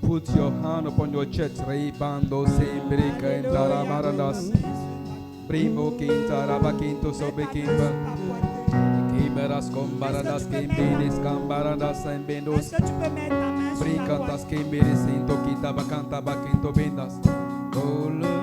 Put your hand upon your chest. Rebando sempre cantara baradas. Primo quinta quinto sobre quimba. Quimeras com baradas quimberes cambaradas sem bendos. Bricantas quimberes sinto quinta bacanta baquento bendas. Cola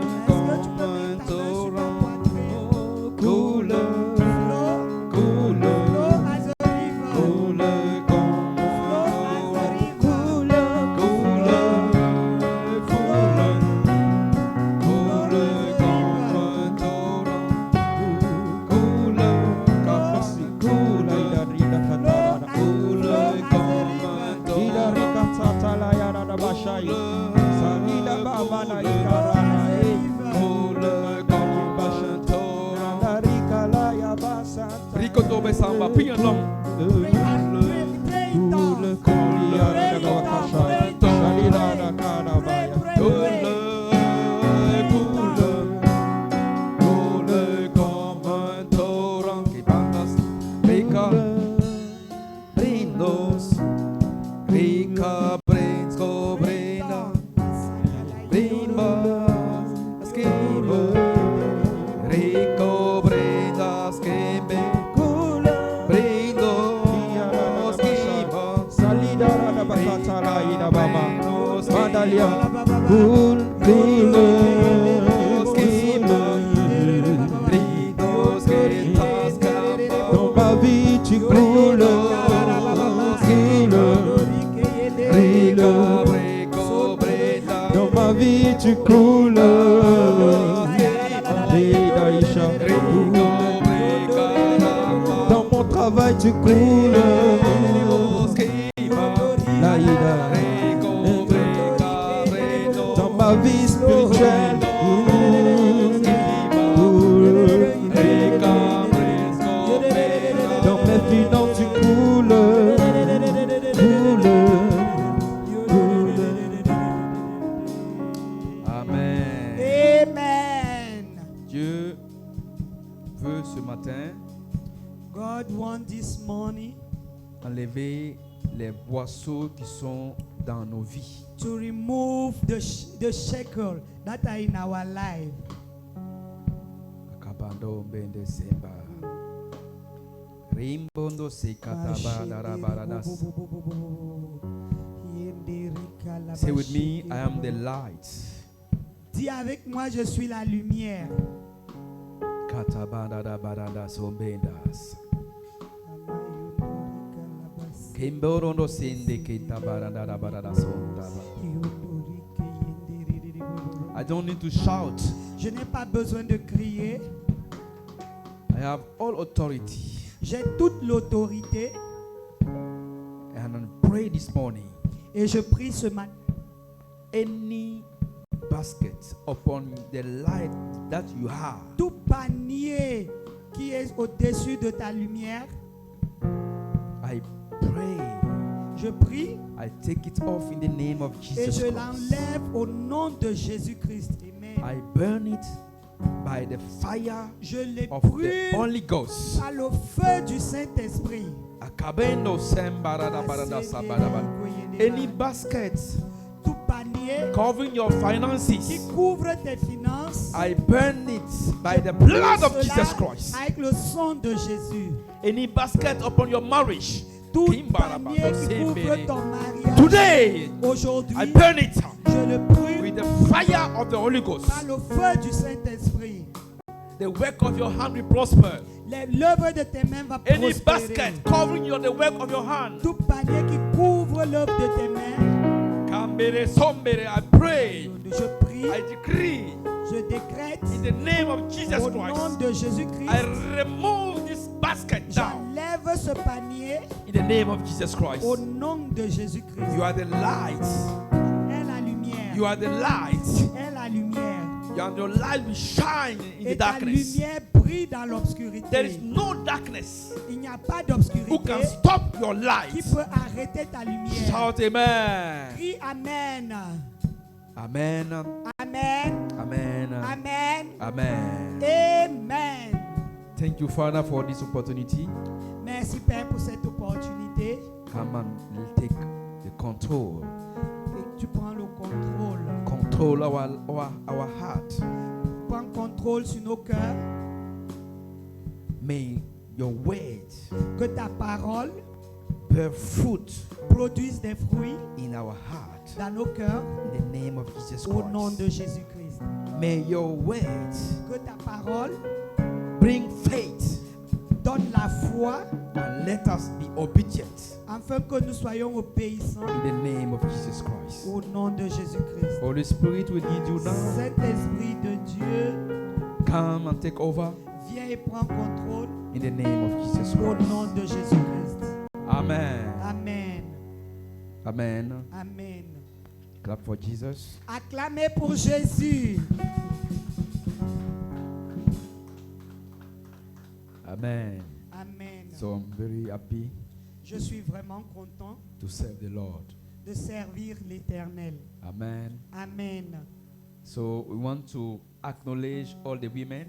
samba pinha long dans mon travail tu coules, dans ma vie spirituelle dans mes finances tu coules. God wants this morning enlever les boisseaux qui sont dans nos vies. To remove the shackles that are in our life. Say with me, I am the light. Dis avec moi, je suis la lumière. I don't need to shout. Je n'ai pas besoin de crier. I have all authority. J'ai toute l'autorité. And I pray this morning. Et je prie ce matin. Any basket upon the light that you have. Tout panier qui est au-dessus de ta lumière. I pray. Je prie. I take it off in the name of Jesus Et je Christ. l'enlève au nom de Jésus-Christ. Amen. I burn it by the fire of the Holy Ghost. Par le feu du Saint-Esprit. Any basket panier covering your finances, qui couvre tes finances, I burn it by the blood of Jesus Christ. Avec le sang de Jésus. Any basket upon your marriage, tout panier qui couvre ton mariage, today, aujourd'hui, I burn it je le brûle with the fire of the Holy Ghost. Par le feu du Saint-Esprit. The work of your hand will prosper. L'œuvre de tes mains va prospérer. Any basket covering the work of your hand, tout panier qui couvre l'œuvre de tes mains, I pray, je prie, I decree, je décrète, in the name of Jesus au Christ, nom de Jésus-Christ, I remove this basket down. J'enlève ce panier, in the name of Jesus Christ. Au nom de Jésus-Christ. You are the light. Est la lumière. You are the light. Est la lumière. And your light will shine in the darkness. Ta lumière brille dans l'obscurité. There is no darkness. Il n'y a pas d'obscurité. Who can stop your light? Qui peut arrêter ta lumière? Shout amen. Crie amen. Amen. Amen. Amen. Amen. Amen. Amen. Thank you, Father, for this opportunity. Merci, Père, pour cette opportunité. come and take the control. Et tu prends le contrôle. Control our heart. Prends contrôle sur nos cœurs. May your words Que ta parole bear fruit produise des fruits in our heart. dans nos cœurs. In the name of Jesus Au nom Christ. de Jésus-Christ. May your words Que ta parole bring faith donne la foi and let us be obedient afin que nous soyons obéissants. in the name of Jesus Christ. Au nom de Jésus-Christ. Holy Spirit will lead you now. Saint-Esprit de Dieu, Come and take over viens et prends contrôle. in the name of Jesus Au Christ. nom de Jésus-Christ. Amen. Amen. Amen. Amen. Clap for Jesus. Acclamez pour Jésus. Amen. Amen. So I'm very happy Je suis vraiment content to serve the Lord. de servir l'Éternel. Amen. Amen. So we want to acknowledge all the women.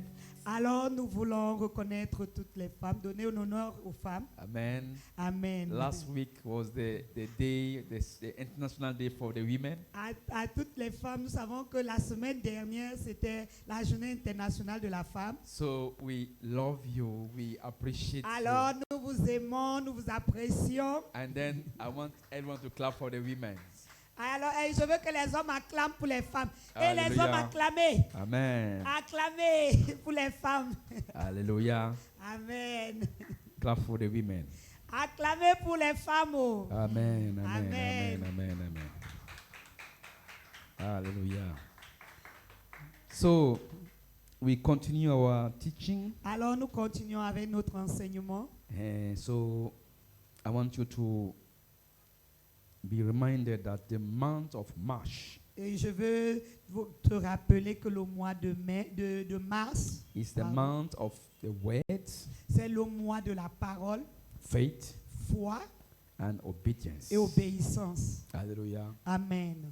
Alors nous voulons reconnaître toutes les femmes, donner un honneur aux femmes. Amen. Amen. Last week was the day, the International Day for the Women. À toutes les femmes, nous savons que la semaine dernière, c'était la journée internationale de la femme. So we love you. We appreciate Alors you. nous vous aimons, nous vous apprécions. And then I want everyone to clap for the women. Alors je veux que les hommes acclament pour les femmes. Et les Alléluia. hommes acclamez. Amen. Acclamez pour les femmes. Hallelujah. Amen. Clap for the women. Acclamez pour les femmes. Oh. Amen. Amen. Amen. Amen. Amen. Amen. Hallelujah. So we continue our teaching. Alors nous continuons avec notre enseignement. And so I want you to be reminded that the month of March Et je veux te rappeler que le mois de mars, is the Pardon. month of the words, c'est le mois de la parole, faith, foi and obedience. et obéissance. Hallelujah. Amen.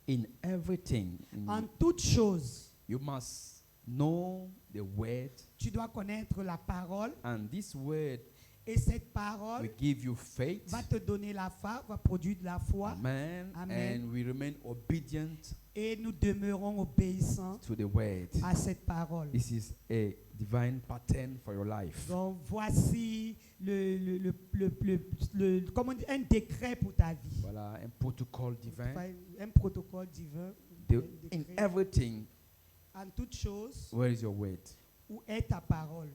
In everything, En toutes choses, you must know the word, tu dois connaître la parole and this word et cette parole will give you faith. va te donner la foi, va produire de la foi Amen. Amen. And we remain obedient et nous demeurons obéissants to the word. à cette parole. This is a divine pattern for your life. Donc voici comment on dit, un décret pour ta vie. Voilà, un protocole divin. Enfin, un protocole divin. The- un in décret. everything, En toutes choses, where is your word? où est ta parole?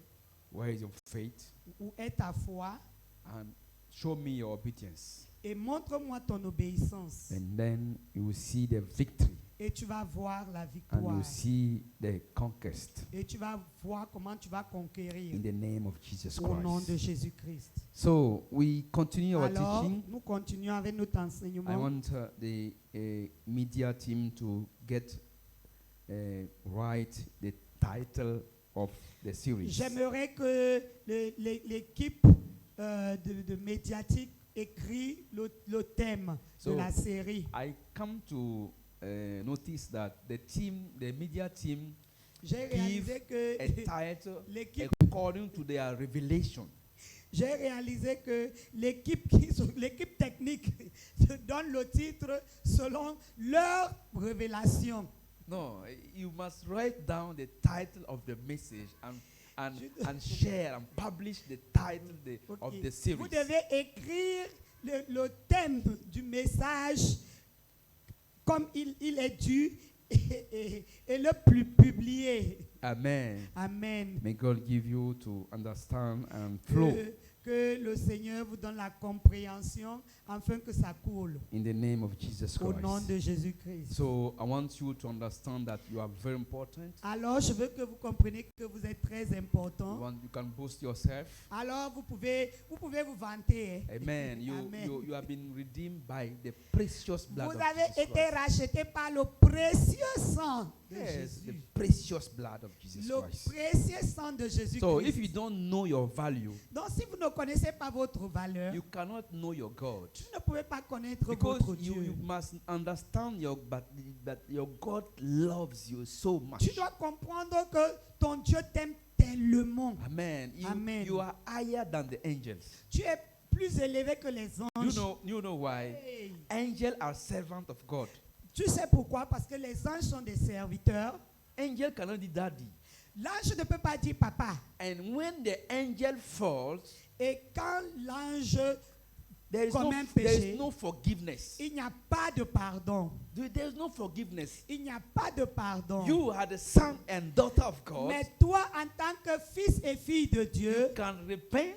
Where is your faith? Où est ta foi? And show me your obedience. Et montre-moi ton obéissance. And then you will see the victory. Et tu vas voir la And you victoire. will see the conquest Et tu vas voir comment tu vas conquérir in the name of Jesus au nom de Christ. Jésus-Christ. So we continue our Alors, teaching. nous continuons avec notre I enseignement. want the media team to get right the title of the series. J'aimerais que l'équipe de médiatique écrit le thème So, de la série. I come to notice that the media team, J'ai give réalisé que a title l'équipe according to their revelation. J'ai réalisé que l'équipe technique donne le titre selon leur révélation. No, you must write down the title of the message and share and publish the title of Ok. the series. Vous devez écrire le thème du message comme il est dû et le plus publié. Amen. Amen. May God give you to understand and flow Que le Seigneur vous donne la compréhension afin que ça coule in the name of Jesus au nom Christ. de Jésus-Christ. So I want you to understand that you are very important. Alors, je veux que vous compreniez que vous êtes très important. You can boast yourself. Alors, vous pouvez vous vanter. Hein. Amen. Amen. You have been redeemed by the precious blood Vous of avez Jesus été Christ. racheté par le précieux sang de Yes, the Jésus. precious blood of Jesus Le Christ. précieux sang de Jésus-Christ. So if you don't know your value, Donc, si vous ne connaissez pas votre valeur, you cannot know your God. vous ne pouvez pas connaître Because votre you Dieu. must understand that your God loves you so much. Tu dois comprendre que ton Dieu t'aime tellement. Amen. Amen. You are higher than the angels. Tu es plus élevé que les anges. You know why? Hey. Angels are servants of God. Tu sais pourquoi? Parce que les anges sont des serviteurs. Angel cannot be daddy. L'ange ne peut pas dire papa. And when the angel falls, Et quand l'ange there is commet un there péché, is no forgiveness. il n'y a pas de pardon. There is no forgiveness. Il n'y a pas de pardon. You are the son and daughter of God. Mais toi, en tant que fils et fille de Dieu, You can repent.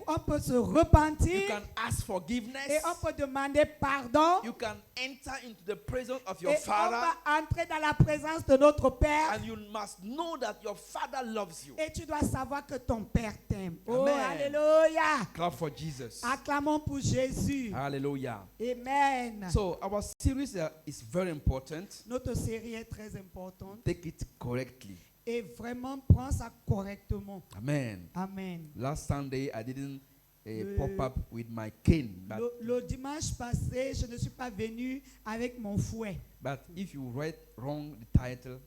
on peut se You repentir can ask forgiveness. et on peut demander pardon. You can enter into the presence of your Et on father. va entrer dans la présence de notre Père. And you must know that your father loves you. Et tu dois savoir que ton Père t'aime. Oh, Amen. alléluia. Clap for Jesus. Acclamons pour Jésus. Hallelujah. Amen. So our series is very important. Notre série est très importante. Take it correctly. Et vraiment, prends ça correctement. Amen. Amen. Last Sunday I didn't Le- pop up with my cane, Le dimanche passé, je ne suis pas venu avec mon fouet. but if you read wrong the title,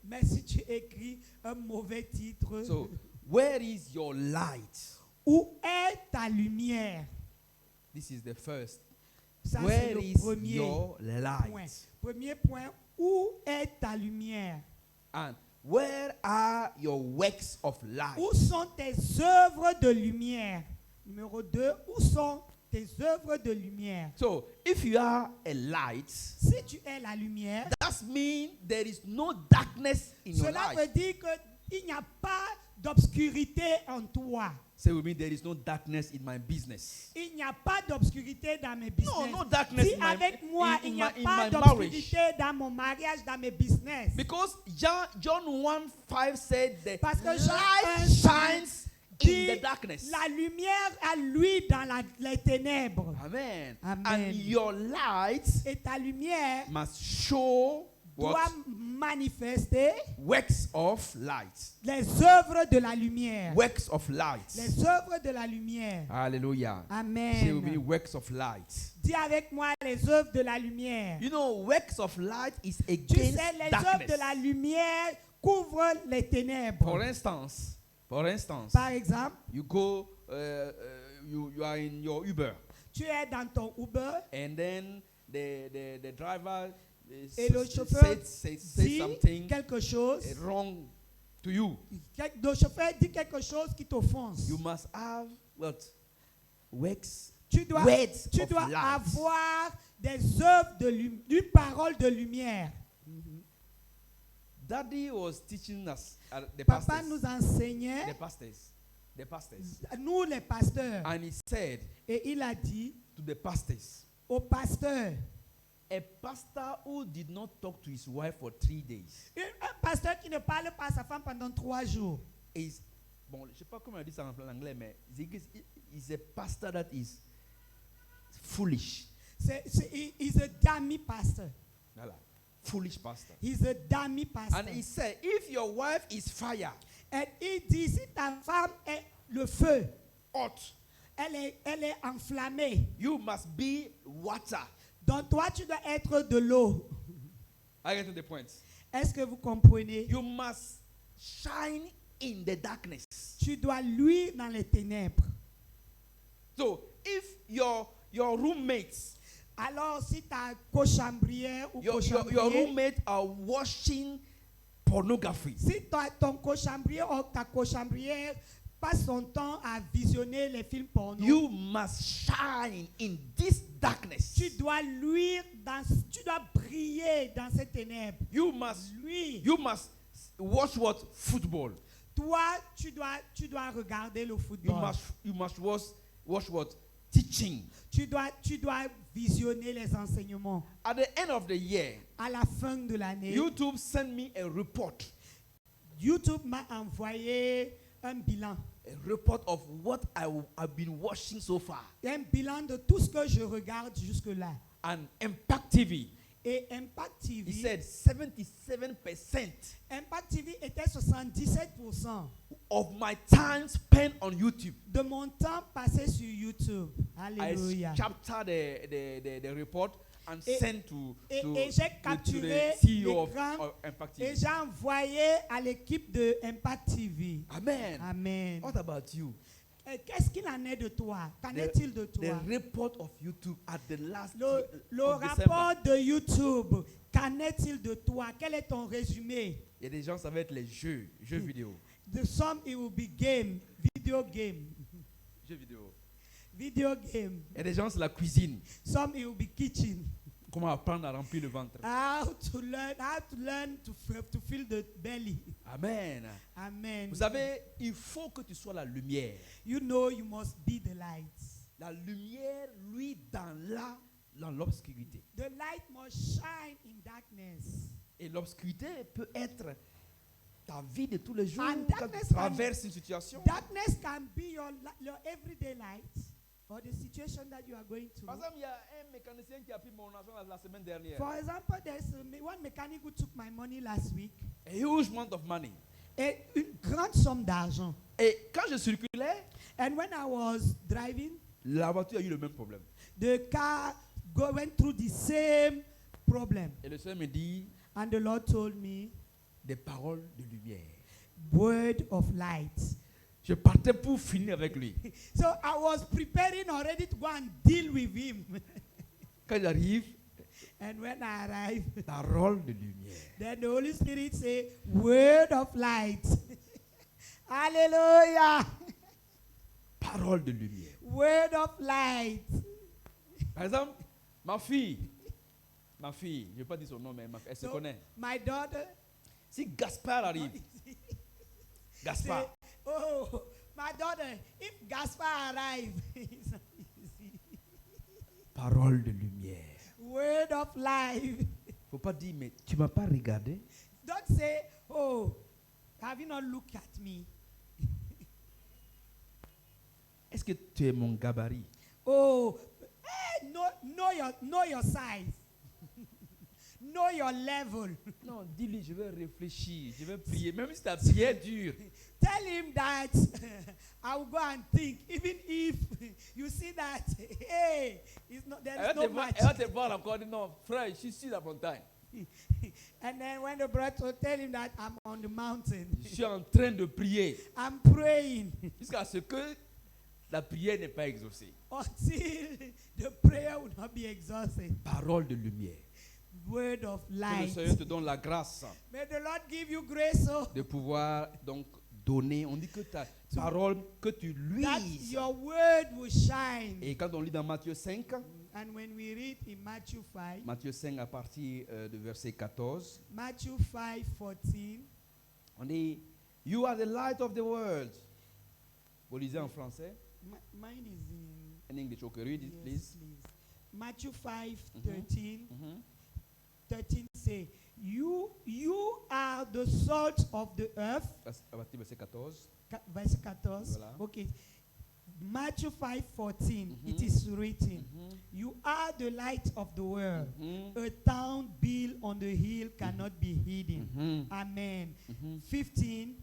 Mais si tu écris un mauvais titre, so where is your light? où est ta lumière? This is the first. Ça, c'est Where le is premier your point. light? Premier point, où est ta lumière? And where are your works of light? Où sont tes œuvres de lumière? Numéro 2, où sont tes œuvres de lumière? So if you are a light, Si tu es la lumière, that means there is no darkness in your cela veut life. dire qu'il n'y a pas d'obscurité en toi. Say with me, there is no darkness in my business. Il n'y a pas d'obscurité dans mes business. No darkness Dis in my, avec moi, il in n'y a my pas marriage. d'obscurité dans mon mariage, dans mes business. Because John 1:5 said the Parce que Jean light 1:5 shines in dit the darkness. la lumière à lui dans les ténèbres. Amen. Amen. And your light Et ta lumière must show doit what manifester works of light. les œuvres de la lumière. Works of light. Les œuvres de la lumière. Hallelujah. Say with me, Amen. works of light. Dis avec moi les œuvres de la lumière. You know, works of light is Tu against sais, les œuvres darkness. de la lumière couvrent les ténèbres. For instance, Par exemple, you go, you are in your Uber, tu es dans ton Uber and then the driver et le chauffeur says dit something quelque chose. wrong to you. Le chauffeur dit quelque chose qui t'offense. You must have what? Works. Tu dois Words of light. avoir des œuvres d'une parole de lumière. Daddy was teaching us, the Papa pastors, nous enseignait, the pastors, nous les pasteurs, and he said et il a dit to the pastors, aux pasteurs, a pastor who did not talk to his wife for 3 days un pasteur qui ne parle pas à sa femme pendant 3 jours, is, bon, je sais pas comment on dit ça en anglais, mais is a pastor that is foolish. he's a dummy pastor. Voilà. Foolish pastor. He's a dummy pastor. And he said, if your wife is fire, Et il dit, si ta femme est le feu, hot, elle est enflammée, you must be water. donc toi tu dois être de l'eau. I get to the point. Est-ce que vous comprenez? You must shine in the darkness. Tu dois luire dans les ténèbres. So if your roommates, Alors si ta cochambrière ou your cochambrier, roommates are watching pornography, si ton cochambrier ou ta cochambrière passe son temps à visionner les films porno, you must shine in this darkness. tu dois briller dans ces ténèbres. You must watch what? Football. Toi, tu dois regarder le football. You must watch what? Teaching. Tu dois visionner les enseignements. At the end of the year, À la fin de l'année, YouTube sent me a report. YouTube m'a envoyé un bilan. A report of what I've been watching so far. Un bilan de tout ce que je regarde jusque-là. And Impact TV, Et Impact TV, he said 77% Impact TV était 77% of my time spent on YouTube. de mon temps passé sur YouTube. I Alléluia. captured the report and Et- sent to Et j'ai the capturé CEO of l'écran Impact et TV. j'ai envoyé à l'équipe de Impact TV. Amen. Amen. What about you? Qu'est-ce qu'il en est de toi? Qu'en The, est-il de the toi? report of YouTube at the last Le of December. rapport de YouTube, qu'en est-il de toi? Quel est ton résumé? Il y a des gens, ça va être les jeux vidéo. Some it will be game, video game, Jeux vidéo. video game. Il y a des gens, c'est la cuisine. Some it will be kitchen. Comment apprendre à remplir le ventre. How to learn to fill the belly. Amen. Amen. Vous savez, il faut que tu sois la lumière. You know you must be the light. La lumière, lui, dans l'obscurité. The light must shine in darkness. Et l'obscurité peut être ta vie de tous les jours And quand darkness tu traverses une situation. Darkness can be your everyday light or the situation that you are going Par through. exemple, il y a un mécanicien qui a pris mon argent la semaine dernière. For example, there's one mechanic who took my money last week. A huge amount of money. Et une grande somme d'argent. Et quand je circulais, And when I was driving, la voiture a eu le même problème. the car went through the same problem. Et le Seigneur me dit And the Lord told me, des paroles de lumière. word of light. Je partais pour finir avec lui. So I was preparing already to go and deal with him. Quand j'arrive, And when I arrived, parole de lumière. then the Holy Spirit say, word of light. Hallelujah. Parole de lumière. Word of light. Par exemple, ma fille, je ne vais pas dire son nom, mais elle se So, connaît. my daughter, Si Gaspard arrive, Gaspard, say, oh, my daughter, if Gaspar arrive, it's not easy. parole de lumière. Word of life. Faut pas dire, mais tu m'as pas regardé. Don't say, oh, have you not looked at me? Est-ce que tu es mon gabarit? Oh, know your size. Know your level. Non, dis-lui, je vais réfléchir, je vais prier. Même si ta prière dure. Tell him that I will go and think, even if you see that, hey, there is no match. Elle va te voir encore, dit non, frère, je suis sur la montagne. And then when the brother will tell him that I'm on the mountain, Je suis en train de prier. I'm praying Jusqu'à ce que la prière n'est pas exaucée. until the prayer will not be exhausted. Parole de lumière. Word of Que le light. Seigneur te donne la grâce May the Lord give you grace so de pouvoir donc donner. On dit que ta parole, que tu that lises. your word will shine. Et quand on lit dans Matthieu 5, And when we read in Matthew 5, Matthieu 5 à partir de verset 14, Matthew 5:14, on dit You are the light of the world. Vous lisez en français? mine is in In English, okay, read it, yes, please. Matthew 5:13. 13 Mhm. say, you are the salt of the earth. À partir du verset 14. Verse 14. Voilà. Okay. Matthew 5:14. It Mhm. is written, Mhm. you are the light of the world. Mhm. A town built on the hill cannot be hidden. Mhm. Amen. Mhm. 15.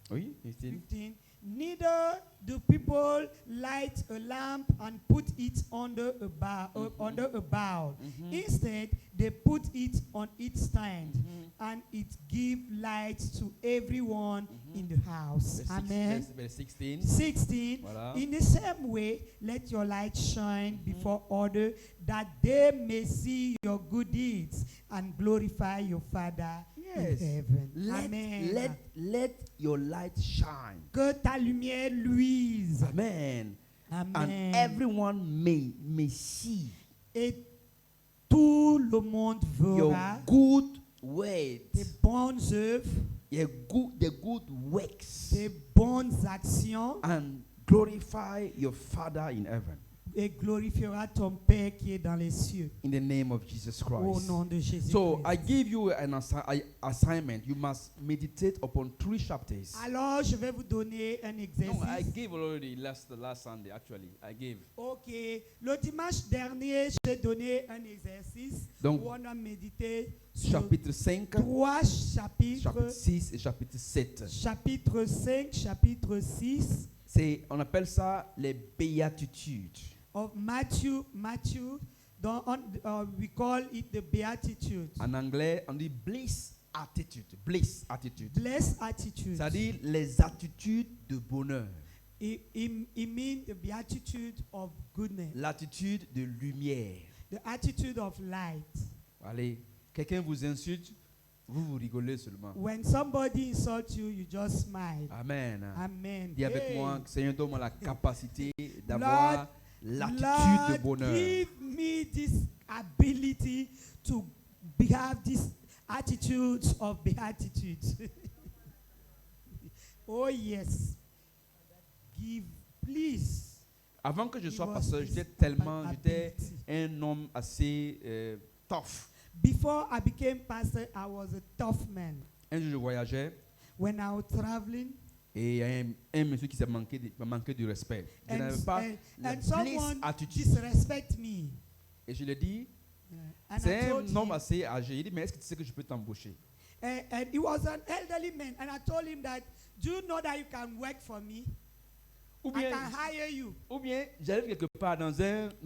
Oui, Christine. 15. Neither do people light a lamp and put it under a bowl. Mhm. Instead, they put it on its stand, Mhm. and it gives light to everyone in the house. Verse Amen. Verse 16. 16. Voilà. In the same way, let your light shine before others, that they may see your good deeds and glorify your Father Yes. in heaven. Let, Amen. let your light shine. Que ta lumière luise. Amen. Amen. And everyone may see Et tout le monde your verra good tes words, bonnes œuvres, the good works, tes bonnes actions, and glorify your Father in heaven. et glorifiera ton Père qui est dans les cieux. In the name of Jesus Au Christ. nom de Jésus. So I give you an assignment. You must meditate upon 3 chapters. Alors, je vais vous donner un No, I exercice. gave already last Sunday. Actually, I gave. Ok. Le dimanche dernier, j'ai donné un exercice Donc, où on a médité sur chapitre 5, 3 chapitres. chapitre 6 et chapitre 7. Chapitre 5, chapitre 6 On appelle ça les béatitudes. of Matthew, we call it the Beatitude. En anglais, on dit bliss attitude. Bliss attitude. Blessed attitude. C'est-à-dire les attitudes de bonheur. It means the beatitude of goodness, l'attitude de lumière. the attitude of light. Allez, quelqu'un vous insulte, vous rigolez seulement. When somebody insults you, you just smile. Amen. Amen. Dis avec Hey. moi, Seigneur, donne-moi la capacité d'avoir l'attitude de bonheur. Give me this ability to have this attitude of beatitude. Oh yes. Give, please. Avant que je sois Give us pasteur, this j'étais ability. un homme assez tough. Before I became pastor, I was a tough man. Un jour, je voyageais When I was traveling, et il y a un monsieur qui m'a manqué du respect. Je n'avais pas la and someone bliss attitude. disrespect me. Et je lui ai dit, And c'est I told un homme him, assez âgé. Il dit, mais est-ce que tu sais que je peux t'embaucher? and he was an elderly man, and I told him that, do you know that you can work for me? Ou I bien, can hire you. ou bien j'arrive quelque part dans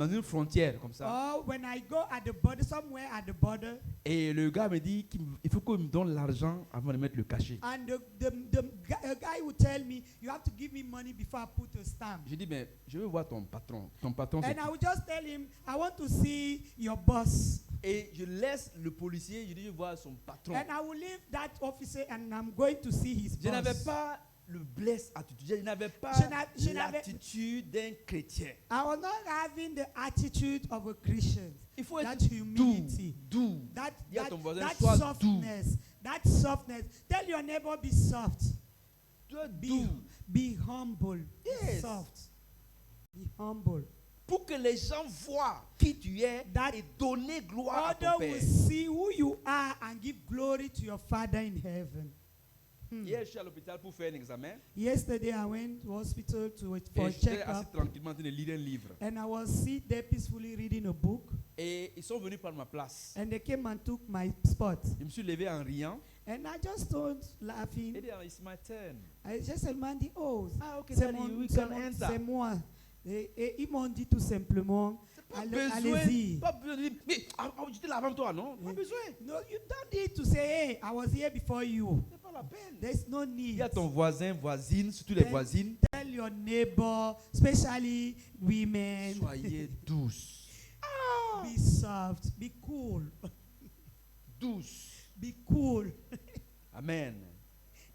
une frontière comme ça. Or when I go at the border, somewhere at the border, Et le gars me dit qu'il faut qu'il me donne l'argent avant de mettre le cachet. and the guy would tell me, you have to give me money before I put a stamp. Je dis, mais je veux voir ton patron. Ton patron, c'est And I qui? would just tell him, I want to see your boss. Et je laisse le policier, je dis, je veux voir son patron. And I will leave that officer and I'm going to see his Je n'avais boss. pas le bless attitude. Je n'avais pas Je n'avais- l'attitude d'un chrétien. I was not having the attitude of a Christian. Il faut That être humility. doux. That, Dis à that, ton voisin, that sois softness. That softness. Tell your neighbor, be soft. Sois Be, doux. be humble. Yes. Be soft. Be humble. Pour que les gens voient qui tu es That et donner gloire à ton Others will Père. see who you are and give glory to your Father in heaven. Hier, je suis à l'hôpital pour faire un examen. Yesterday, I went to hospital for Et a j'étais assis checkup, tranquillement en train de lire un livre. and I was sitting there peacefully reading a book, Et ils sont venus prendre ma place. and they came and took my spot. Je me suis levé en riant. And I just told, Et laughing, dit, it's my turn. I just demandé, oh, Ah, ok, c'est daddy, mon- we c'est can mon- enter. c'est moi. Et ils m'ont dit tout simplement, Pas allez-y. besoin, pas besoin de dire, mais j'étais là avant toi, non? Pas besoin. No, you don't need to say, hey, I was here before you. C'est pas la peine. There's no Il need. y a ton voisin, voisine, surtout les Then- voisines. Tell your neighbor, especially women, Soyez douces. be soft, be cool, Douces. be cool. Amen.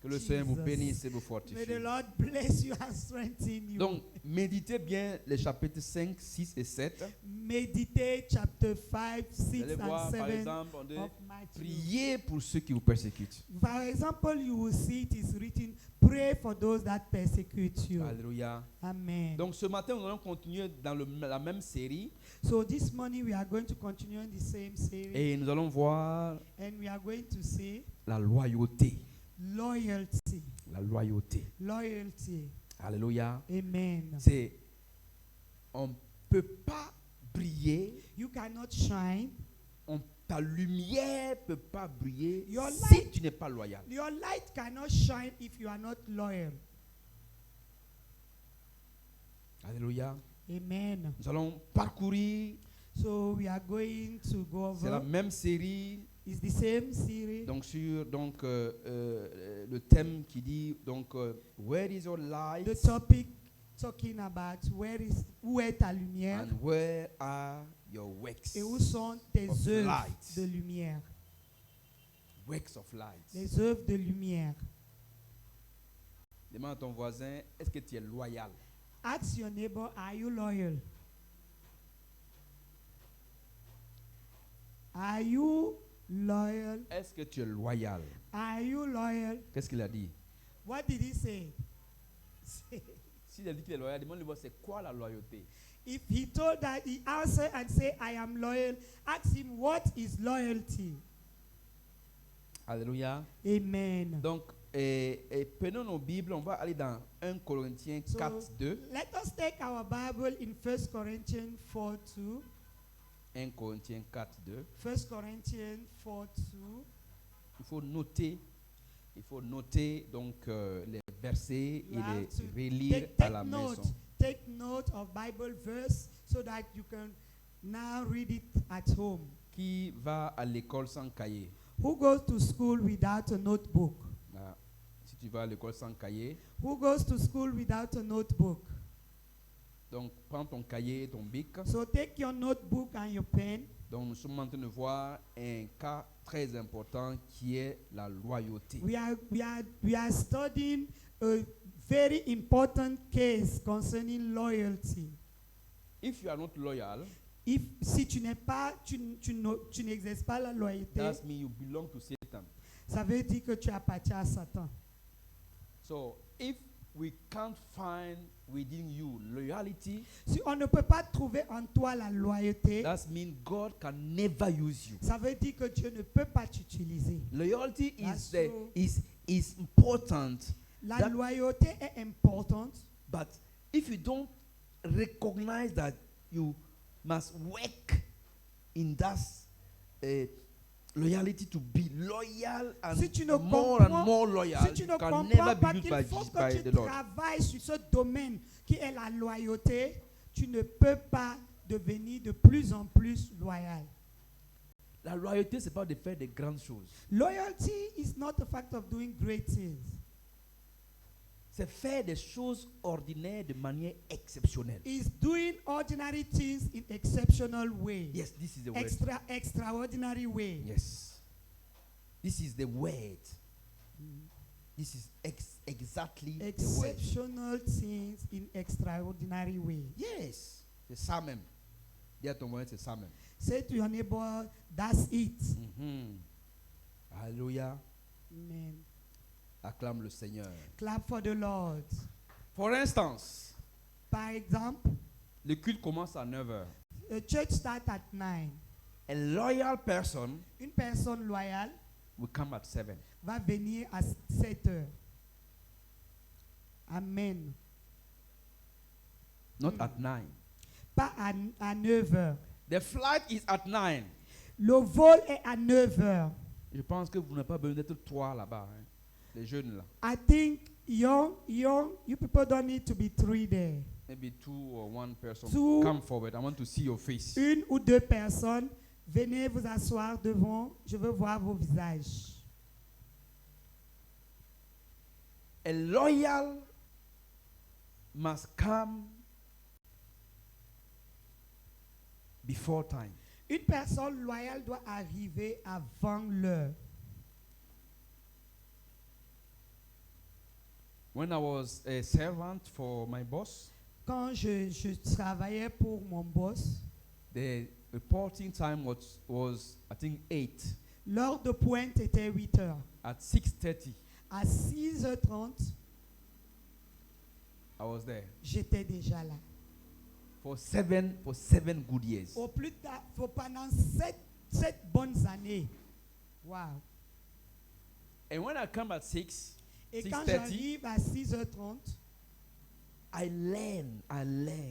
Que le Seigneur vous Jesus. bénisse et vous May the fortifie. Lord bless you and strengthen you. Donc, méditez bien les chapitres 5, 6 et 7. Meditate chapter 5, Vous 6, allez and voir, par 7 exemple, on dit, of Matthew. priez pour ceux qui vous persécutent. For example, you will see it is written, pray for those that persecute you. Alléluia. Amen. Donc, ce matin, nous allons continuer dans la même série So this morning we are going to continue in the same series, et nous allons voir and we are going to see la loyauté. loyalty. La loyauté. Loyalty. Alléluia. Amen. C'est, on ne peut pas briller, You cannot shine. ta lumière ne peut pas briller Your si light- tu n'es pas loyal. Your light cannot shine if you are not loyal. Alléluia. Amen. Nous allons parcourir, So we are going to go c'est la over. même série, It's the same series. donc sur le thème qui dit donc where is your light The topic talking about où est ta lumière and where are your works? et où sont tes of œuvres light. de lumière. Works of light. Les œuvres de lumière. Demande à ton voisin, est-ce que tu es loyal? Ask your neighbor, are you loyal? Are you loyal? Est-ce que tu es loyal? Are you loyal? Qu'est-ce qu'il a dit? What did he say? S'il a dit qu'il est loyal, demande-lui c'est quoi la loyauté? If he told that, he answered and said, I am loyal. Ask him, what is loyalty? Alléluia. Amen. Donc, prenons nos Bibles, on va aller dans 1 Corinthiens So, 4, 2. let us take our Bible in 1 Corinthians 4:2. 1 Corinthiens 4, 2. 1 Corinthians 4:2. Il faut noter donc les versets You et have les to relire take à la note. maison. Take note of Bible verse so that you can now read it at home. Qui va à l'école sans cahier? Who goes to school without a notebook? Ah, si tu vas à l'école sans cahier, Who goes to school without a notebook? donc prends ton cahier, ton bic. So take your notebook and your pen. Donc nous sommes en train de voir un cas très important qui est la loyauté. We are studying a very important case concerning loyalty. If you are not loyal, Si tu n'es pas, tu n'exerces pas la loyauté, that means you belong to Satan. ça veut dire que tu appartiens à Satan. So if we can't find within you loyalty, Si on ne peut pas trouver en toi la loyauté, that means God can never use you. ça veut dire que Dieu ne peut pas t'utiliser. Loyalty That's is important, La That- loyauté est importante, but if you don't recognize that you must work in that loyalty to be loyal and Si tu ne more and comprends- more loyal, si tu ne you can comprends never pas be used qu'il faut que by tu the Lord. travailles sur ce domaine qui est la loyauté, tu ne peux pas devenir de plus en plus loyal. La loyauté, c'est pas de faire des grandes choses. Loyalty is not a fact of doing great things. C'est faire des choses ordinaires de manière exceptionnelle. It's doing ordinary things in exceptional way. Yes, this is the word. Extraordinary way. Yes. This is the word. This is exactly the word. Exceptional things in extraordinary way. Yes. C'est ça même. Dis à ton voisin, c'est ça même. Say to your neighbor, that's it. Mhm. Alléluia. Amen. Acclame le Seigneur. Clap for the Lord. For instance, Par exemple, le culte commence à 9h. a church start at 9. A loyal person Une personne loyale will come at 7. va venir à 7 heures. Amen. Not at 9. Pas à 9 heures. The flight is at 9. Le vol est à 9 heures. Je pense que vous n'avez pas besoin d'être 3 là-bas. Hein. Les jeunes là. I think you people don't need to be 3 there. Maybe 2 or 1 person. Two. Come forward. I want to see your face. Une ou deux personnes, venez vous asseoir devant. Je veux voir vos visages. A loyal must come before time. Une personne loyale doit arriver avant l'heure. When I was a servant for my boss, Quand je travaillais pour mon boss, the reporting time was I think 8. l'heure de pointe était 8 heures. At 6:30, À 6h30, I was there j'étais déjà là. for seven good years. Au plus tard, pendant 7 bonnes années. Wow. And when I come at 6, Et quand 6:30, j'arrive à 6h30, I learn,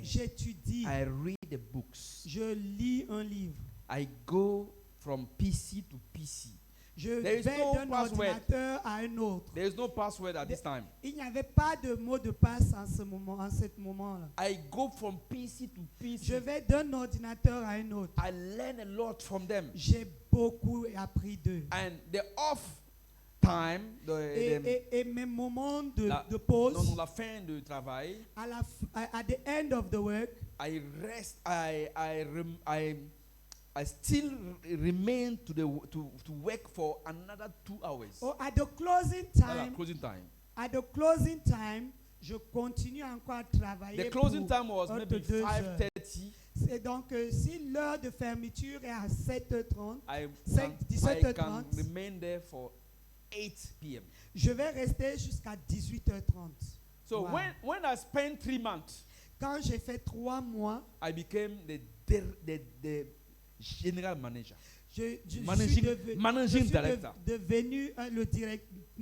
j'étudie, I read the books. je lis un livre. I go from PC to PC. Je There is vais no d'un password. ordinateur à un autre. There is no password at this time. Il n'y avait pas de mot de passe en ce moment-là. I go from PC to PC. Je vais d'un ordinateur à un autre. I learn a lot from them. J'ai beaucoup appris d'eux. And the off time, Et mes moments de non, pause, la fin du travail, at the end of the work, I rest. I still remain to work for another 2 hours. or at the closing Voilà, time, closing time. at the closing time, je continue encore à travailler. The closing pour time was un maybe de 2 heures. 5:30. C'est donc si l'heure de fermeture est à 7h30, I 17h30. can remain there for 8 p.m. je vais rester jusqu'à 18h30. So Wow. when I spent 3 months, Quand j'ai fait 3 mois, I became the general manager. je suis Managing director. devenu le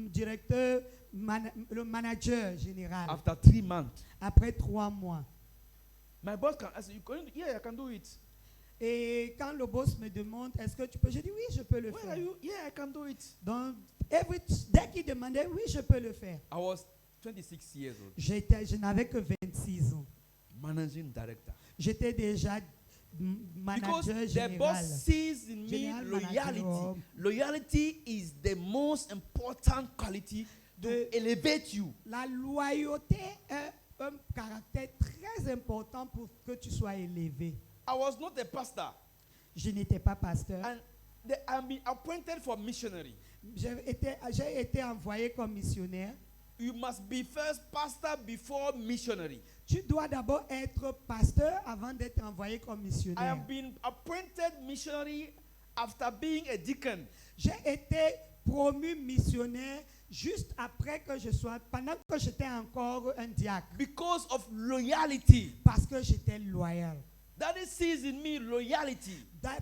directeur, le manager général. After 3 months, Après 3 mois. my boss can ask, yeah, I can do it. Et quand le boss me demande, est-ce que tu peux? Je dis oui, je peux le Where are faire. you? Yeah, I can do it. Donc, dès qu'il demandait, oui, je peux le faire. I was 26 years old, Je n'avais que 26 ans. managing director. J'étais déjà Because manager the boss général. sees in me General loyalty. manager. Loyalty is the most important quality to de elevate you. la loyauté est un caractère très important pour que tu sois élevé. I was not a pastor, Je n'étais pas pasteur. and I'm been appointed for missionary. J'ai été envoyé comme missionnaire. You must be first pastor before missionary. Tu dois d'abord être pasteur avant d'être envoyé comme I missionnaire. have been appointed missionary after being a deacon. J'ai été promu missionnaire juste après que je sois, pendant que j'étais encore un diacre, Because of loyalty. parce que j'étais loyal. Daddy sees in me loyalty.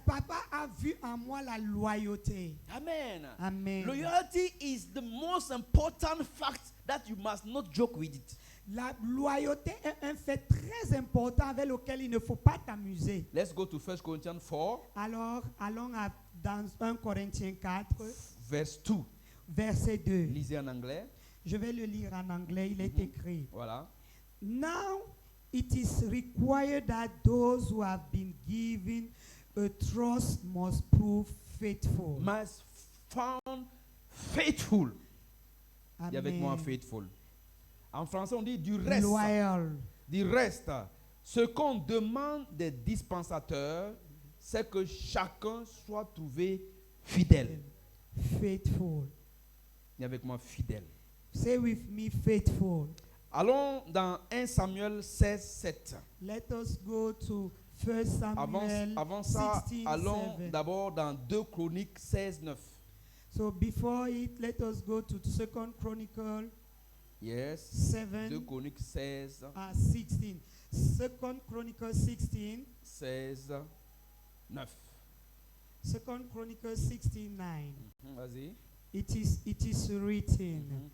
Papa a vu en moi la loyauté. Amen. Amen. Loyalty is the most important fact that you must not joke with it. La loyauté est un fait très important avec lequel il ne faut pas t'amuser. Let's go to 1 Corinthians 4, Alors, allons dans 1 Corinthiens 4, verse 2. verset 2. Lisez en anglais. Je vais le lire en anglais, il est écrit. Voilà. Now it is required that those who have been given a trust must prove faithful. Must found faithful. Dis avec moi Amen. faithful. En français, on dit du reste. Loyal. Du reste. Ce qu'on demande des dispensateurs, c'est que chacun soit trouvé fidèle. Faithful. Dis avec moi fidèle. Say with me, faithful. Allons dans 1 Samuel 16, 7. Let us go to 1 Samuel Avant ça, 16, allons 7. d'abord dans 2 Chroniques 16, 9. So before it, let us go to 2 Chronicle Yes. 7 2 Chroniques 16, 16. 2 Chronicle 16. 16, 9. 2 Chronicle 16, 9. Vas-y. It is written. Mhm.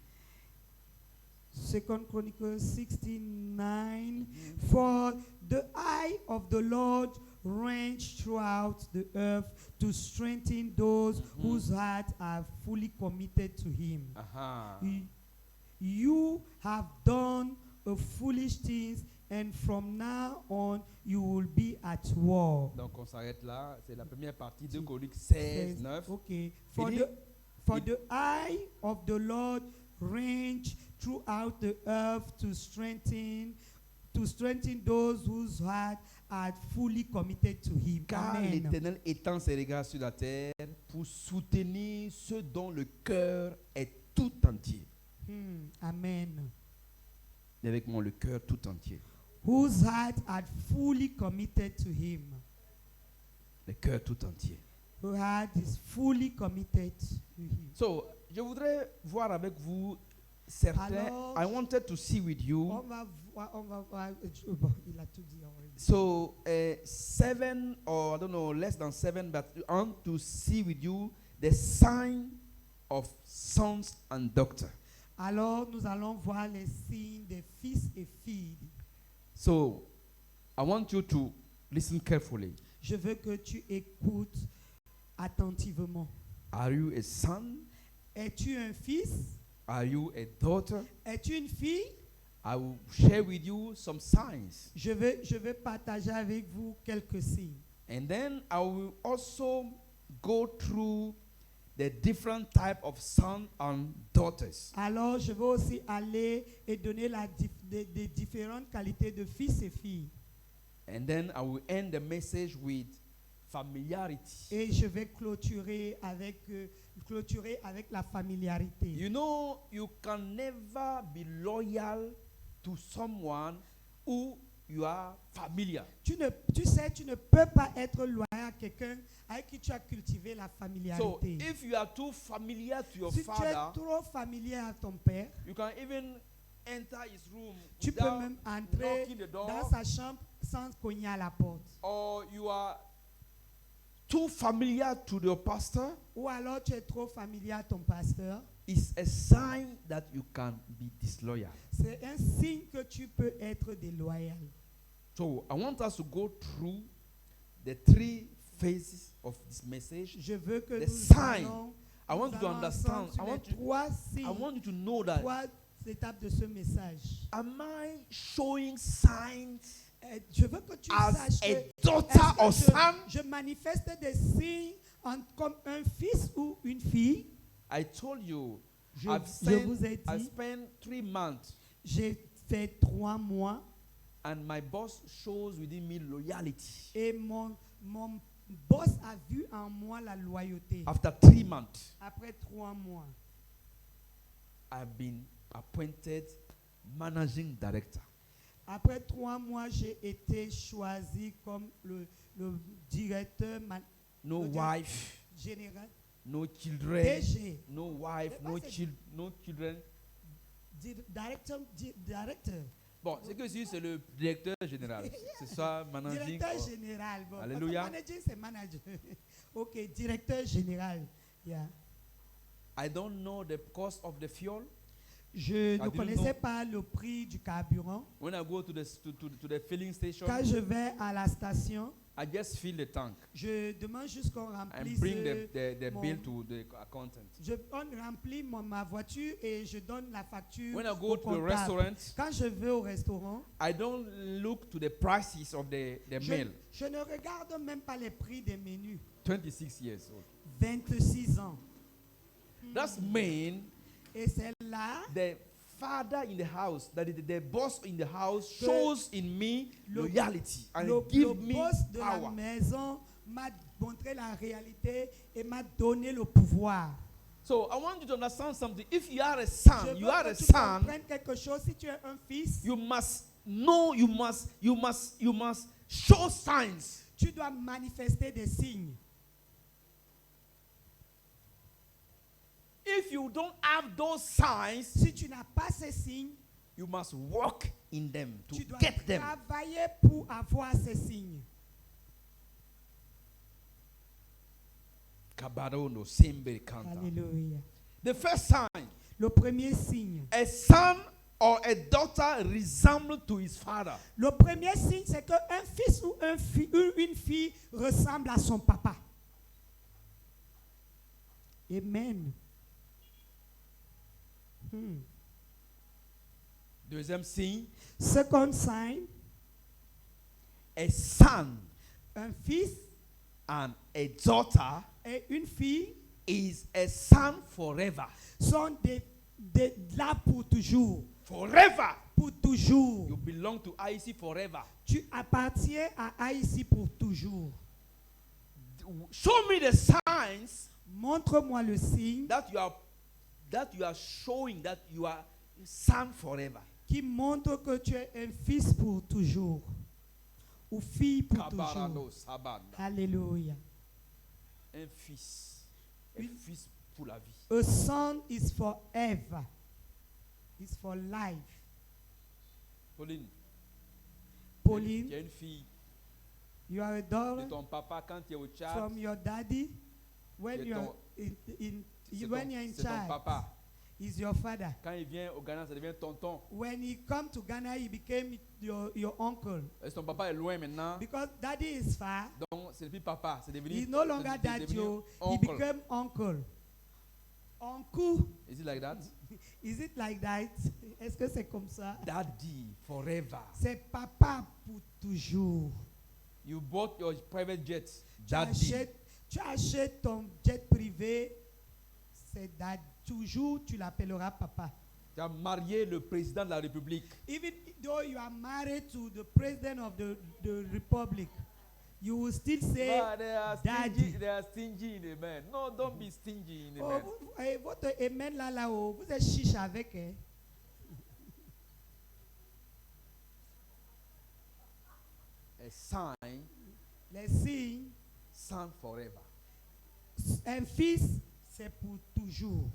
2 Chronicles 16:9. For the eye of the Lord range throughout the earth to strengthen those whose hearts are fully committed to him. Aha. You have done a foolish things, and from now on you will be at war. Donc on s'arrête là. C'est la première partie de Chroniques 16, 9. Okay. For Il the eye of the Lord range throughout the earth to strengthen those whose hearts are fully committed to him. Car Amen. l'Éternel étend ses regards sur la terre pour soutenir ceux dont le cœur est tout entier. Amen. Et avec moi, le cœur tout entier. Whose hearts are fully committed to him. Le cœur tout entier. Whose heart is fully committed to him. So, je voudrais voir avec vous certains. Alors, I wanted to see with you. On va voir. Bon, il a tout dit already. So, 7 or I don't know, less than 7, but I want to see with you the sign of sons and daughters. Alors, nous allons voir les signes des fils et filles. So, I want you to listen carefully. Je veux que tu écoutes attentivement. Are you a son? Es-tu un fils? Are you a daughter? Es-tu une fille? I will share with you some signs. Je vais partager avec vous quelques signes. And then I will also go through the different type of sons and daughters. Alors, je vais aussi aller et donner des différentes qualités de fils et filles. And then I will end the message with familiarity. Et je vais clôturer avec la familiarité. You know, you can never be loyal to someone who you are familiar. Tu sais, tu ne peux pas être loyal à quelqu'un avec qui tu as cultivé la So, familiarité. if you are too familiar to your Si tu es father, trop familier à ton père, you can even enter his room tu peux without même entrer knocking the door. dans sa chambre sans cogner à la porte. Or you are too familiar to your pastor, Ou alors tu es trop familier à ton pasteur. it's a sign that you can be disloyal. C'est un signe que tu peux être déloyal. So I want us to go through the 3 phases of this message. Je veux que The nous sign. allons, I want you to allons understand. ensemble sur I want les you, trois I signes, want you to know that. trois étapes de ce message. Am I showing signs Je veux que tu as saches a que daughter or est-ce que son? je manifeste des signes comme un fils ou une fille. I told you, Je vous ai I dit, spent 3 months j'ai fait 3 mois and my boss shows within me loyalty. et mon boss a vu en moi la loyauté. After 3 months, Après 3 mois, I've been appointed managing director. après 3 mois, j'ai été choisi comme le directeur No le wife, général, no children, DG, no wife, no children. directeur. Bon, c'est que si c'est le directeur général, c'est ça, managing. Directeur général. Bon, Alléluia. Manager, c'est manager. Ok, directeur général. Yeah. I don't know the cost of the fuel. Je ne didn't connaissais know. pas le prix du carburant. When I go to the filling station, Quand je vais à la station, I just fill the tank je demande juste qu'on and remplisse. bring the mon- bill to the accountant. On remplit ma voiture et je donne la facture When I au go to the comptable. restaurant, Quand je vais au restaurant, I don't look to the prices of the meal. je ne regarde même pas les prix des menus. 26 years old. 26 ans. That's mean Et c'est là the father in the house, that is the boss in the house, Que shows in me le- loyalty and le give me boss de la power. maison m'a montré la réalité et m'a donné le pouvoir. So I want you to understand something. If you are a Je son, veux you are que a tu son, comprennes quelque chose. Si tu es un fils, you must know, you must show signs. tu dois manifester des signes. If you don't have those signs, Si tu n'as pas ces signes, you must walk in them to tu dois get them. travailler pour avoir ces signes. Kabarono, Sembe, Kanta. Alléluia. The first sign, Le premier signe. a son or a daughter resemble to his father. Le premier signe, c'est qu'un fils ou une fille ressemble à son papa. Amen. Deuxième signe, Second sign, a son un fils and a daughter et une fille is a son forever. sont là pour toujours. Forever. Pour toujours. You belong to IC forever. Tu appartiens à Haïti pour toujours. Show me the signs Montre-moi le signe that you are showing that you are son forever. qui montre que tu es un fils pour toujours. Ou fille pour toujours. Kabarano Sabana. Alléluia. Un fils pour la vie. A son is forever. It's for life. Pauline. Pauline, Tu es une fille you are a de daughter ton papa quand tu es au Tchad. from your daddy. When De you are ton- when you're in C'est ton charge, papa. is your father. Quand il vient au Ghana, ça devient tonton. When he come to Ghana, he became your uncle. Et son papa est loin maintenant. Because daddy is far, Donc, c'est plus papa. C'est devenu. he's no longer c'est daddy. devenu He oncle. became uncle. Uncle, Is it like that? is it like that? Est-ce que c'est comme ça? Daddy, forever. C'est papa pour toujours. You bought your private jet. Tu Daddy. achètes ton jet privé, c'est dad. Toujours tu l'appelleras papa. Tu as marié le président de la République. Even though you are married to the president of the republic, you will still say But they are daddy. stingy in amen. No, don't be stingy in Oh, amen. votre amen là-haut, vous êtes chiche avec. Hein? A sign, Les signes, son forever. un fils, c'est pour toujours.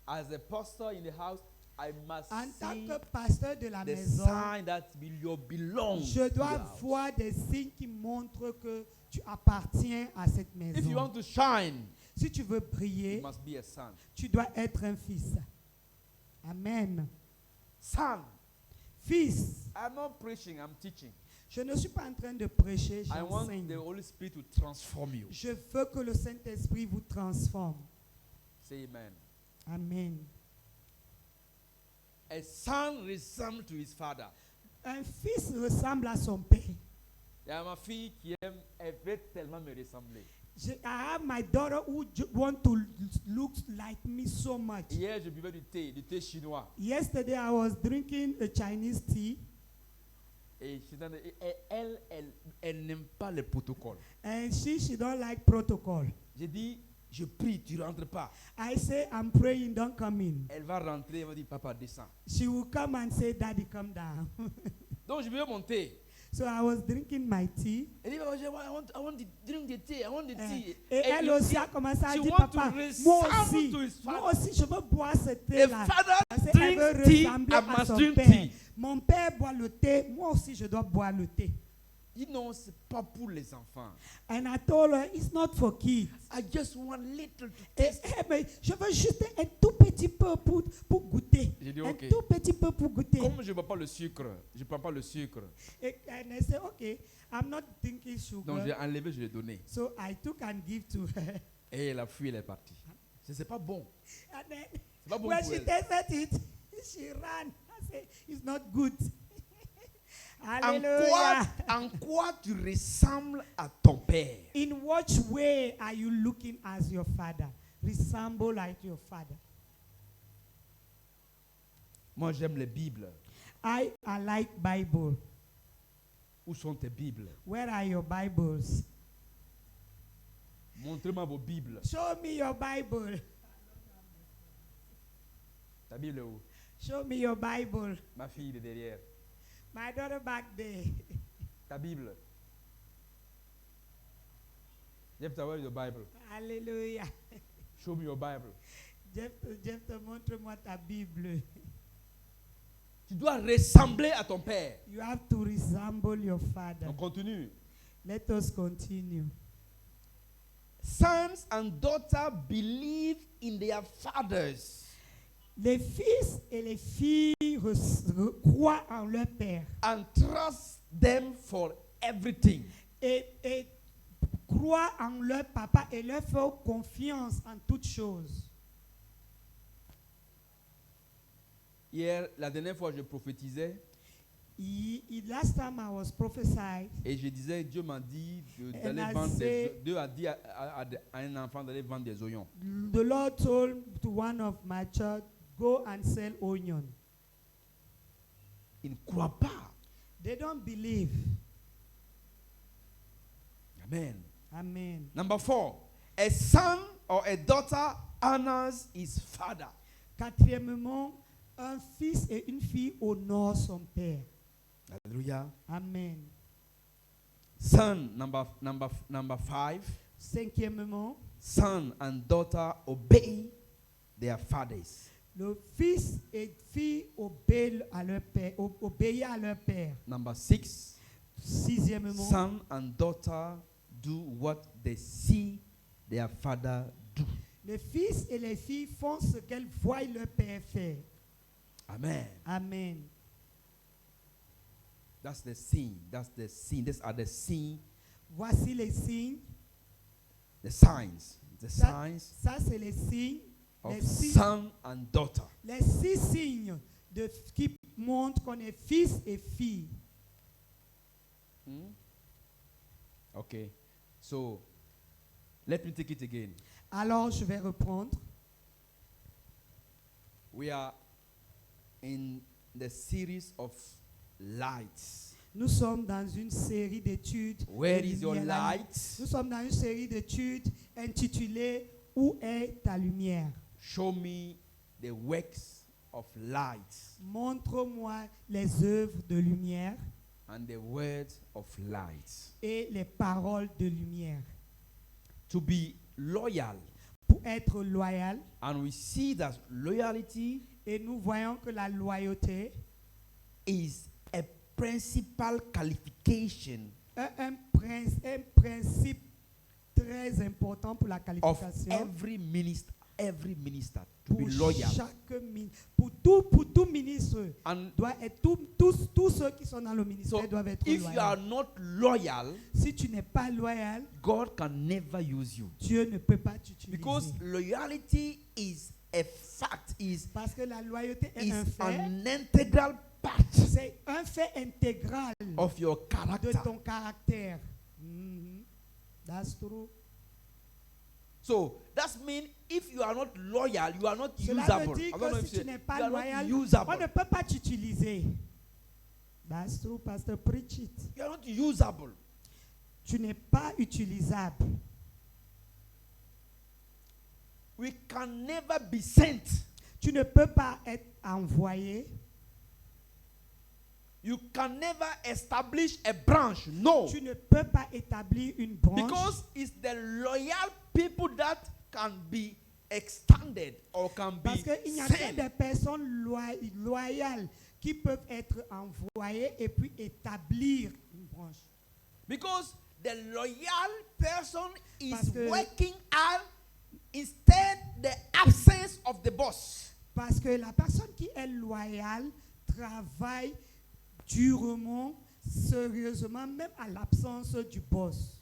As a pastor in the house, I must En tant see que pasteur de la the maison, sign that you belong je to the dois house. voir des signes qui montrent que tu appartiens à cette If you maison. want to shine, Si tu veux you briller, must be a son. tu dois être un fils. Amen. Son. Fils, I'm not preaching, I'm teaching. je ne suis pas en train de prêcher, I want j'enseigne. the Holy Spirit to transform you. Je veux que le Saint-Esprit vous transforme. Say amen. Amen. A son resembles to his father. Un fils ressemble à son père. Il y a ma fille qui aime, elle veut tellement me ressembler. I have my daughter who want to look like me so much. Hier, je buvais du thé chinois. Yesterday, I was drinking a Chinese tea, Et elle n'aime pas le protocole. and she don't like protocol. J'ai dit, je prie, tu ne rentres pas. I say, I'm praying, don't come in. Elle va rentrer, elle va dire, papa, descends. She will come and say, Daddy, come down. Donc, je buvais mon thé. So I was drinking my tea. Elle dit, I want to drink the tea, I want the tea. Et elle aussi a commencé à she dire, want papa, to moi resemble aussi, to his father. moi aussi, je veux boire ce The thé-là. father Parce qu'elle veut drinks tea, ressembler I à must son drink père. tea. Mon père boit le thé, moi aussi, je dois boire le thé. You know, c'est pas pour les enfants. And I told her, it's not for kids. I just want little to Et, taste. mais je veux juste un tout petit peu pour goûter. J'ai dit, Un ok. tout petit peu pour goûter. Comme je ne bois pas le sucre, je ne prends pas le sucre. And I said, okay, I'm not drinking sugar. Donc j'ai enlevé, je l'ai donné. So I took and give to her. Et elle a fui, elle est partie. C'est pas bon. And then C'est pas bon when pour she elle. tasted it, she ran. I said, it's not good. En Hallelujah. quoi tu ressembles à ton père? In what way are you looking as your father? Resemble like your father. Moi, j'aime les Bibles. I like Bible. Où sont tes Bibles? Where are your Bibles? Montrez-moi vos Bibles. Show me your Bible. Ta Bible est où? Show me your Bible. Ma fille est derrière. My daughter back there. Ta Bible. Jeff, where is your Bible? Hallelujah. Show me your Bible. Jeff, montre-moi ta Bible. Tu dois ressembler à ton père. You have to resemble your father. On continue. Let us continue. Sons and daughters believe in their fathers Les fils et les filles croient en leur père and trust them for everything. et croient en leur papa et leur font confiance en toutes choses. Hier, la dernière fois, je prophétisais Last time I was prophesied, et je disais, Dieu m'a dit d'aller I vendre say- Dieu a dit à un enfant d'aller vendre des oignons. the Lord told to one of my church, go and sell onion. Ils ne croient pas. They don't believe. Amen. Amen. Number 4, a son or a daughter honors his father. Quatrièmement, un fils et une fille honorent son père. Hallelujah. Amen. Son, number 5, Cinquièmement, son and daughter obey their fathers. le fils et fille obéissent à leur père. Obéissent à leur père. Number 6, Sixièmement, son and daughter do what they see their father do. les fils et les filles font ce qu'elles voient leur père faire. Amen. Amen. That's the scene. That's the scene. These are the scene, Voici les signes. the signs. The Ça, signs ça, c'est les signes. of Les six, son and daughter. les 6 signes qui montrent qu'on est fils et fille. Hmm? Okay. So, let me take it again. Alors, je vais reprendre. We are in the series of lights. Nous sommes dans une série d'études. Where de is your lumière. light? Nous sommes dans une série d'études intitulée Où est ta lumière? Show me the works of light Montre-moi les œuvres de lumière and the words of light. et les paroles de lumière. To be loyal. Pour être loyal, And we see that loyalty et nous voyons que la loyauté is a principal qualification est un principe très important pour la of qualification. every minister to Pour be loyal. pour tout ministre, And doit être, tous ceux qui sont dans le ministère so doivent être if you are loyaux. not loyal, Si tu n'es pas loyal, God can never use you. Dieu ne peut pas t'utiliser. Because loyalty is a fact, is Parce que la loyauté est un fait. an integral part C'est un fait intégral of your de character. ton caractère. Mhm. That's true. So that means if you are not loyal, you are not Cela usable. veut dire I don't know que if si you tu n'es you pas are not loyal, usable. on ne peut pas t'utiliser. That's true, Pastor. Preach it. You are not usable. Tu n'es pas utilisable. We can never be sent. Tu ne peux pas être envoyé. You can never establish a branch. No. Tu ne peux pas établir une branche. Because it's the loyal people that can be extended or can be Parce qu'il n'y a que sent. des personnes loyales qui peuvent être envoyées et puis établir une branche. Because the loyal person is Parce que- working out instead the absence of the boss. Parce que la personne qui est loyale travaille durement, sérieusement, même à l'absence du boss.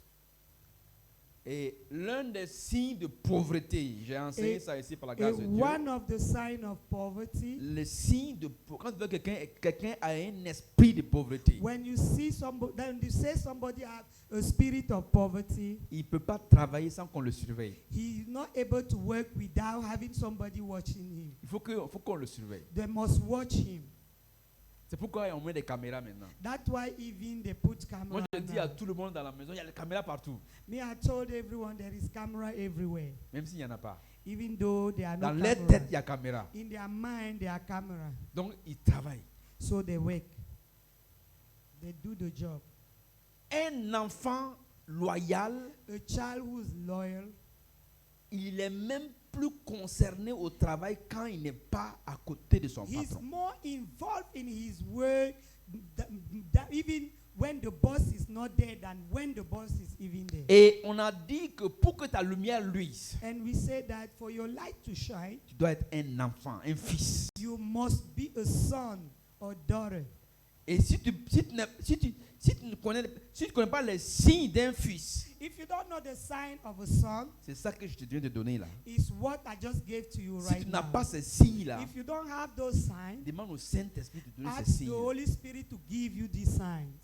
Et l'un des signes de pauvreté, j'ai enseigné Et- ça ici par la Et grâce de Dieu. one of the signs of poverty, Le signe de quand tu vois quelqu'un a un esprit de pauvreté, when you see somebody, then you say somebody has a spirit of poverty, il ne peut pas travailler sans qu'on le surveille. he is not able to work without having somebody watching him. Il faut qu'on le surveille. They must watch him. C'est pourquoi on met des caméras maintenant. That's why even they put Moi, camera. je dis à now. tout le monde dans la maison, il y a des caméras partout. Me, I told everyone there is camera everywhere, Même s'il n'y en a pas. even though there are Dans no leur cameras. tête, il y a caméra. In their mind, there are camera, Donc, ils travaillent. so they work. They do the job. Un enfant loyal, A child who is loyal, il est même plus concerné au travail quand il n'est pas à côté de son he's patron. more involved in his work even when the boss is not there than when the boss is even there. Et on a dit que pour que ta lumière luise, And we say that for your light to shine, tu dois être un enfant, un fils. you must be a son or daughter. Et si tu ne connais pas les signes d'un fils, If you don't know the sign of a son, c'est ça que je te viens de donner là. is what I just gave to you Si right tu n'as now. pas ces signes-là, If you don't have those signs, demande au Saint-Esprit de donner ces ask the signes. Holy Spirit to give you these signs.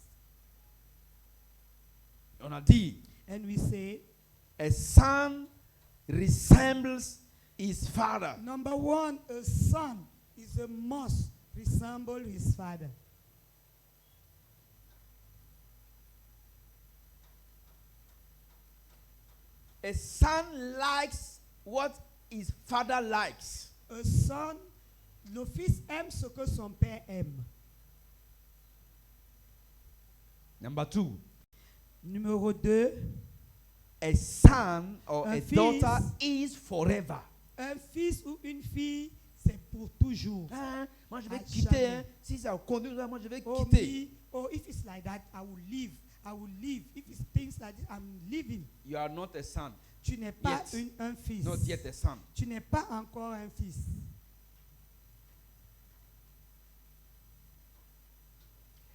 On a dit, And we say, a son resembles his father. number one, a son is a must resemble his father. A son likes what his father likes. Un son, le fils aime ce que son père aime. Number two, Numéro 2, a son or Un a fils. daughter is forever. un fils ou une fille, c'est pour toujours. Ah, moi je vais À quitter. jamais. Hein. Si ça continue, moi je vais Oh, quitter. me, oh, if it's like that, I will leave. I will leave. If it's things like this, I'm leaving. You are not a son. Tu n'es pas Yet. un fils. Not yet a son. Tu n'es pas encore un fils.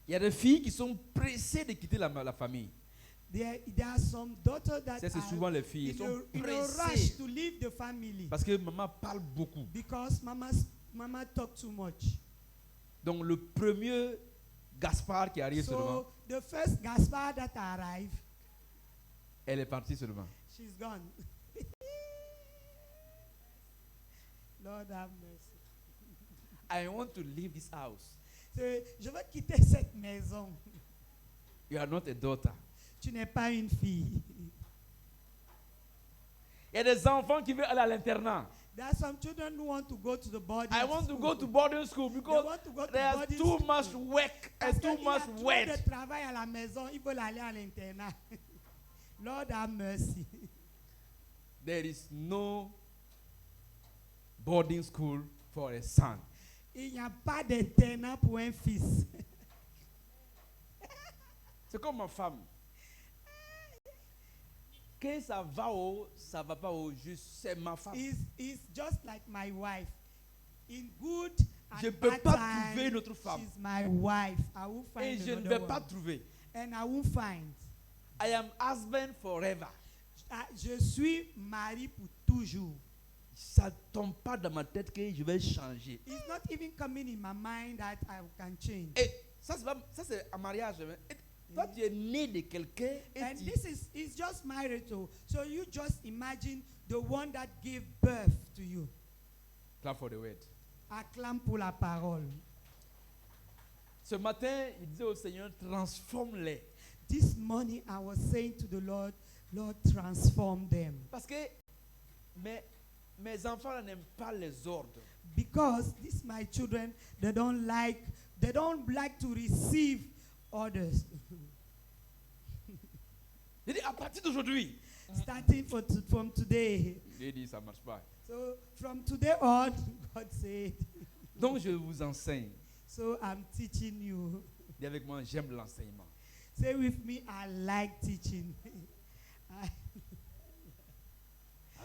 Il y a des filles qui sont pressées de quitter la famille. There are some daughters that Ça, c'est are souvent les filles. Elles in sont a rush pressées. to leave the family Parce que maman parle beaucoup. because mama talk too much. Donc le premier Gaspard qui arrive seulement, So the first Gaspard that arrived, elle est partie seulement. she's gone. Lord have mercy. I want to leave this house. Je veux quitter cette maison. You are not a daughter. Tu n'es pas une fille. Il y a des enfants qui veulent aller à l'internat. There are some children who want to go to the boarding I want to school. go to boarding school They because want to go to there's boarding too school. much work Parce and too qu'il y a much trop weight. de travail à la maison, ils veulent aller à l'internat. Lord have mercy. There is no boarding school for a son. Il n'y a pas d'internat pour un fils. C'est comme ma femme. Quand ça va haut, ça va pas haut. C'est ma femme. It's just like my wife. In good and Je peux bad pas time, trouver une autre femme. she's my wife. I will find Et je ne another vais one. pas trouver. And I will find. I am husband forever. Je suis mari pour toujours. Ça tombe pas dans ma tête que je vais changer. It's not even coming in my mind that I can change. Et Ça, c'est un mariage. Et toi, tu es né de quelqu'un. And this is just marital. So you just imagine the one that gave birth to you. Clap for the word. Acclame pour la parole. Ce matin, il disait au Seigneur, transforme-les. This morning I was saying to the Lord, Lord, transform them. Parce que mes enfants n'aiment pas les ordres. Because these my children, they don't like to receive orders. Il dit, à partir d'aujourd'hui. Starting from today. Il dit, ça ne marche pas. So from today on, God said. Donc je vous enseigne. So I'm teaching you. Dis avec moi, j'aime l'enseignement. Say with me, I like teaching.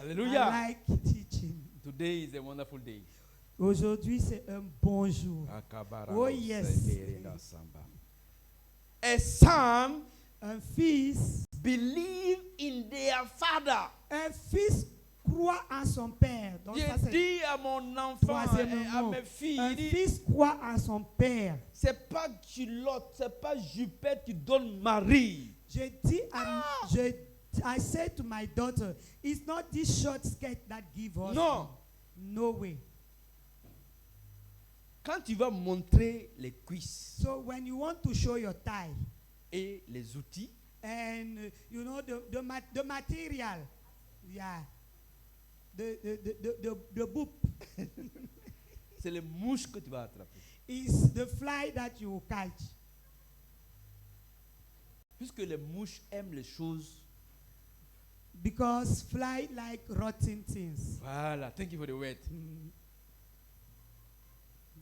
Alléluia. I like teaching. Today is a wonderful day. Aujourd'hui, c'est un bon jour. Oh yes. A son, Un fils, believe in their father. un fils croit en son père. Donc ça, Je c'est dis à mon enfant et à troisièmement. mes filles, Un il dit, fils croit en son père. c'est pas culotte, c'est pas jupette qui donne mari. Je dis I say to my daughter, it's not this short skirt that give us. Non. No way. Quand tu vas montrer les cuisses So when you want to show your thigh et les outils, and you know the material, yeah, the boob c'est les mouches que tu vas attraper. is the fly that you catch. Puisque les mouches aiment les choses. Because fly like rotten things. Voilà, thank you for the word.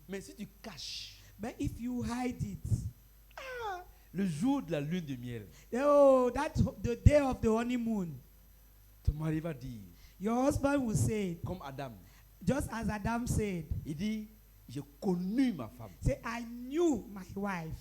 Mais si tu caches, But if you hide it, le jour de la lune de miel, oh, that's the day of the honeymoon. ton mari va dire, Your husband will say, comme Adam, just as Adam said, il dit, j'ai connu ma femme. say, I knew my wife.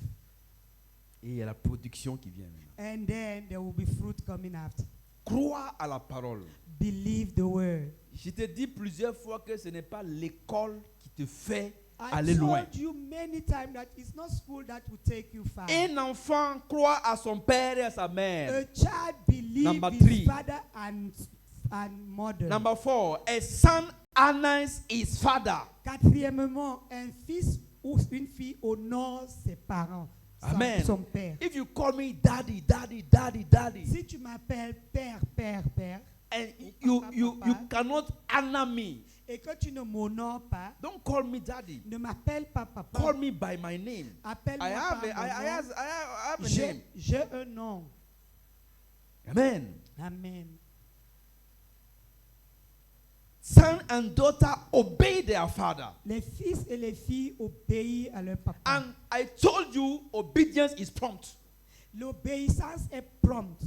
Et il y a la production qui vient maintenant. And then there will be fruit coming after. Crois à la parole. Believe the word. Je t'ai dit plusieurs fois que ce n'est pas l'école qui te fait I aller loin. told you many times that it's not school that will take you far. Un enfant croit à son père et à sa mère. A child believes Number his 3. father and mother. Number 4, a son honors his father. Quatrièmement, un fils ou une fille honore ses parents, Amen. son père. If you call me daddy, daddy, daddy, daddy, Si tu m'appelles père, père, père, and Papa, you papa. cannot honor me, et que tu ne m'honores pas, don't call me daddy. ne m'appelle pas papa. Call me by my name. Appelle-moi I have par mon nom. I have a J'ai name. j'ai un nom. Amen. Amen. Son and daughter obey their father. Les fils et les filles obéissent à leur papa. And I told you, obedience is prompt. L'obéissance est prompte.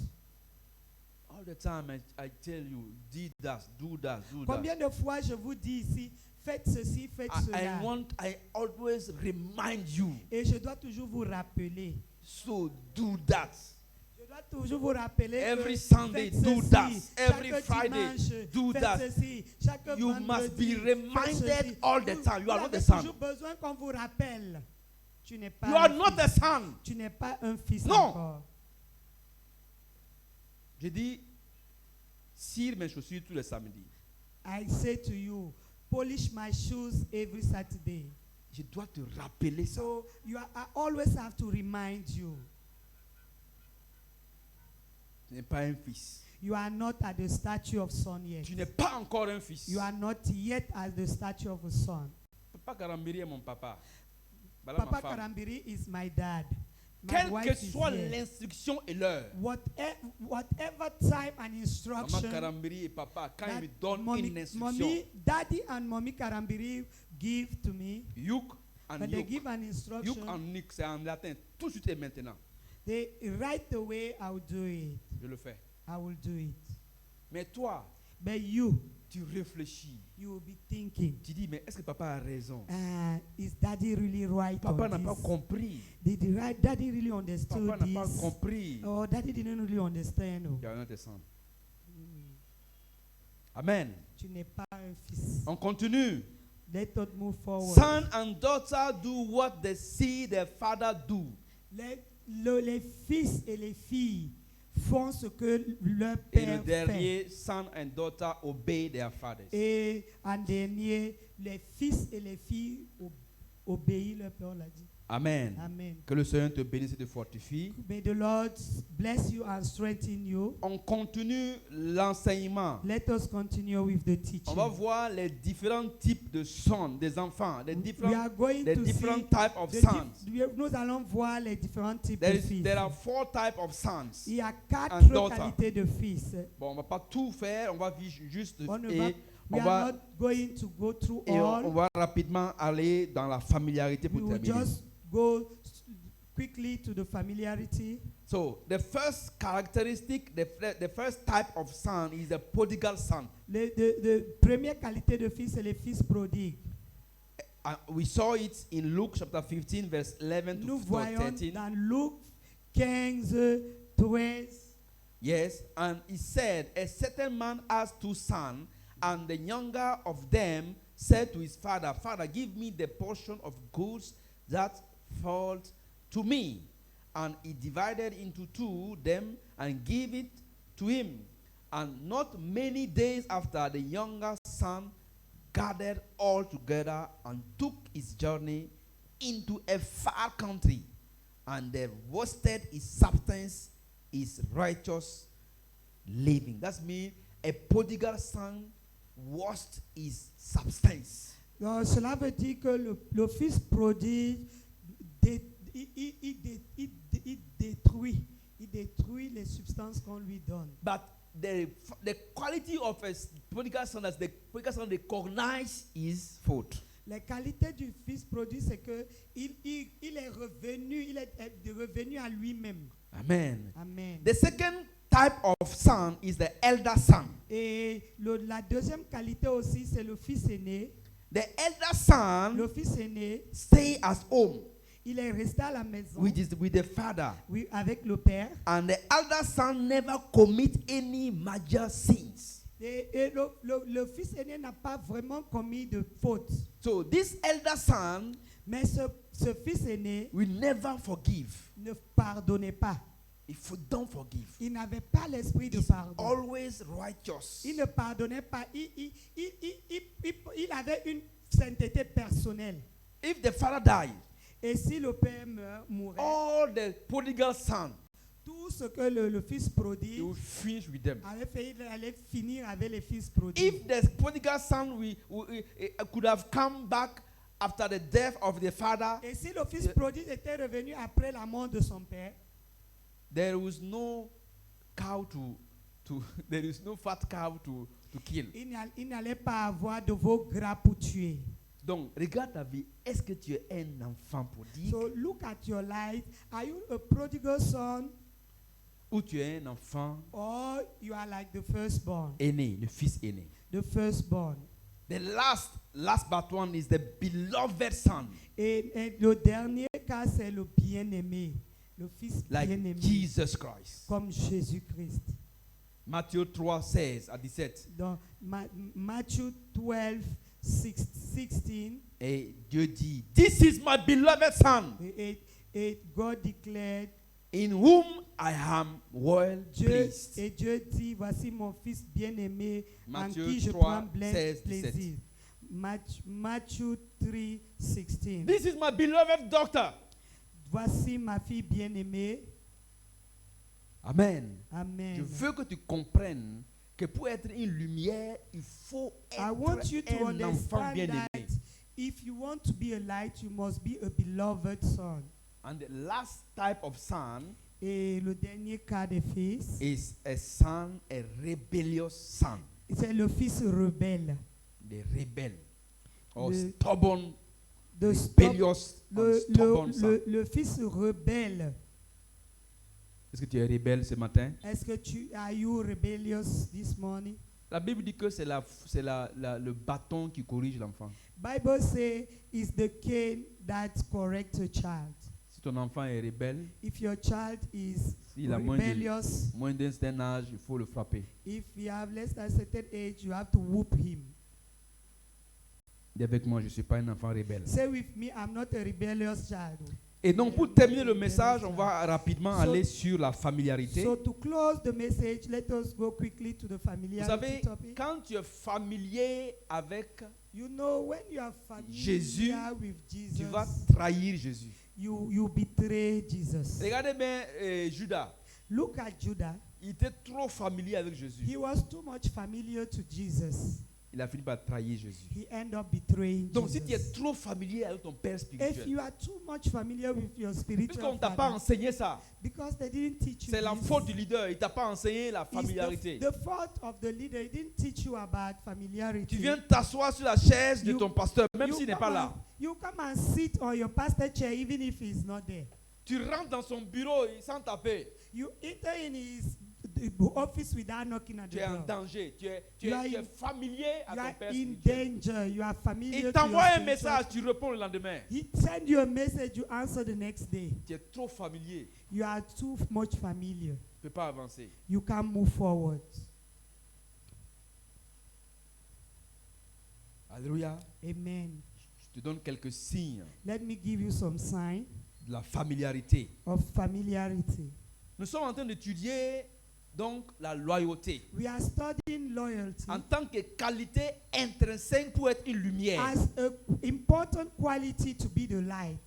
All the time I tell you, do that, do that, do Combien de fois je vous dis ici, faites ceci, faites that. cela. I always remind you. Et je dois toujours vous rappeler. So do that. Je dois toujours vous rappeler Every que Sunday, faites do ceci. that. Chaque Every Friday, dimanche, do faites that. ceci. Chaque You vendredi, must be faites reminded ceci. all the time. You are Vous not a avez son. toujours besoin qu'on vous rappelle. Tu n'es pas You are un not a fils. son. Tu n'es pas un fils Non. encore. Je dis, cire mes chaussures tous les samedis. I say to you, polish my shoes every Saturday. Je dois te rappeler ça. So I always have to remind you. Tu n'es pas un fils. You are not at the stature of son yet. Tu n'es pas encore un fils. You are not yet at the stature of a son. Papa Karambiri est mon papa. Voilà ma Papa femme. Karambiri is my dad. My Quelle wife que is soit here. l'instruction et l'heure. Whatever time and Maman instruction Karambiri et papa, quand that ils me donnent mommy, une instruction, daddy and mommy Karambiri give to me, Yuk and when they Yuk. give an Yuk instruction, and Nick, c'est en latin. Tout de suite et maintenant. they right the way I will do it. Je le fais. I will do it. Mais toi, But you réfléchis. will be thinking, Tu dis, mais est-ce que papa a raison? is daddy really right Papa on n'a pas this? compris. Did daddy really understood Papa n'a pas this? compris. Oh, daddy didn't really understand. Oh. Il y a un autre sang. Amen. Tu n'es pas un fils. On continue. Let us move forward. Son and daughter do what they see their father do. Les fils et les filles font ce que leur Et le père fait. dernier, son and daughter obey their fathers. Et en dernier, les fils et les filles obéissent leur père, on l'a dit. Amen. Amen. Que le Seigneur te bénisse et te fortifie. May the Lord bless you and strengthen you. On continue l'enseignement. Let us continue with the teaching. On va voir les différents types de sons des enfants, les We différents, are going les to different see types of the sons. nous allons voir les différents types There, de is, fils. there are 4 types of sons. Il y a and 4 daughter. qualités de fils. Bon, on va pas tout faire, on va juste On ne et va, on we va are not going to go through et on all. va rapidement aller dans la familiarité We pour will terminer. just go quickly to the familiarity. So the first characteristic, the first type of son is the prodigal son. De première qualité de fils, c'est les fils prodigues. We saw it in Luke chapter 15, verse 11 Nous to voyons 13. dans Luc 15, 13. Yes, and he said, a certain man has 2 sons, and the younger of them said to his father, Father, give me the portion of goods that falls to me. And he divided into 2 them and gave it to him. And not many days after, the younger son gathered all together and took his journey into a far country, and they wasted his substance, his righteous living. That means a prodigal son wasted his substance. Donc, cela veut dire que le fils prodigue, il détruit les substances qu'on lui donne. But the quality of a prodigal son is the prodigal son recognize his fault. La qualité du fils prodigue, c'est que il est revenu à lui-même. Amen. Amen. The second type of son is the elder son. Et la deuxième qualité aussi, c'est le fils aîné. The elder son Le fils aîné, stay at home il est resté à la maison with the father. oui, avec le père. And the elder son never commit any major sins. Et le fils aîné n'a pas vraiment commis de faute. So this elder son Mais ce fils aîné will never forgive. ne pardonnait pas. If you don't forgive, Il n'avait pas l'esprit de he's pardon. always righteous. Il ne pardonnait pas. Il avait une sainteté personnelle. If the father died, Et si le père mourait, all the prodigal son, tout ce que le fils he prodigue will finish with them. avait fait, il allait finir avec les fils prodigues. If the prodigal son could have come back after the death of the father, Et si le fils prodigue était revenu après la mort de son père, there was no cow to there is no fat cow to kill. il n'allait pas avoir de veau gras pour tuer. Donc, regarde ta vie. Est-ce que tu es un enfant prodigue So look at your life. Are you a prodigal son ou tu es un enfant or you are like the firstborn? aîné, le fils aîné? The firstborn. The last but one is the beloved son, Et le dernier cas, c'est le bien-aimé. Le fils like bien-aimé. Jesus Christ. Comme Jésus-Christ. Matthieu 3, 16 à 17. Dans Matthieu 12, 16, Et Dieu dit, This is my beloved son, et God declared, in whom I am well pleased. et Dieu dit, voici mon fils bien-aimé en Matthieu qui je 3, prends 16, plaisir. Matthieu 3, 16. This is my beloved daughter. Voici ma fille bien-aimée. Amen. Amen. Je veux que tu comprennes que pour être une lumière, il faut I want you to être un enfant understand bien-aimé. that if you want to be a light, you must be a beloved son. And the last type of son Et le dernier cas de fils, is a son, a rebellious son. c'est le fils rebelle. The rebel. Or Le- stubborn, De rebellious, and stubborn son. le fils rebelle. Est-ce que tu es rebelle ce matin? Est-ce que are you rebellious this morning? La Bible dit que c'est le bâton qui corrige l'enfant. Bible say it's the cane that corrects a child. Si ton enfant est rebelle, If your child is s'il a rebellious, moins d'un certain âge, il faut le frapper. if you have less than a certain age, you have to whoop him. Dis avec moi, je ne suis pas un enfant rebelle. Say with me, I'm not a rebellious child. Et donc, pour terminer le message, on va rapidement aller sur la familiarité. So to close the message, let us go quickly to the Vous familiarity savez, topic. quand tu es familier avec, You know, when you are Jésus, familiar with Jesus, tu vas trahir Jésus. you betray Jesus. Regardez bien Judas. Look at Judah. Il était trop familier avec Jésus. He was too much familiar to Jesus. Il a fini par trahir Jésus. He ended up betraying Donc, si tu es Jesus. trop familier avec ton père If spirituel, you are too much familiar with your puisqu'on spiritual ne t'a pas father, enseigné ça, because they didn't teach you c'est la this, faute du leader. Il ne t'a pas enseigné la it's familiarité. the fault of the leader. He didn't teach you about familiarity. Tu viens t'asseoir sur la chaise de You- ton pasteur, même You s'il n'est come pas and- là. You come and sit on your pastor chair even if he's not there. Tu rentres dans son bureau sans taper. You enter in his office without knocking at the Tu es en door. danger. Tu es You are familier à You ton are père in spirituel. danger. You are familiar. Il to t'envoie your un spiritual- message, tu réponds le lendemain. He send you a message. You answer the next day. Tu es trop familier. You are too much familiar. Tu ne peux pas avancer. You can't move forward. Alléluia. Amen. Je te donne quelques signes Let me give you some sign de la familiarité. of familiarity. Nous sommes en train d'étudier donc la loyauté We are studying loyalty en tant que qualité intrinsèque pour être une lumière. as an important quality to be the light.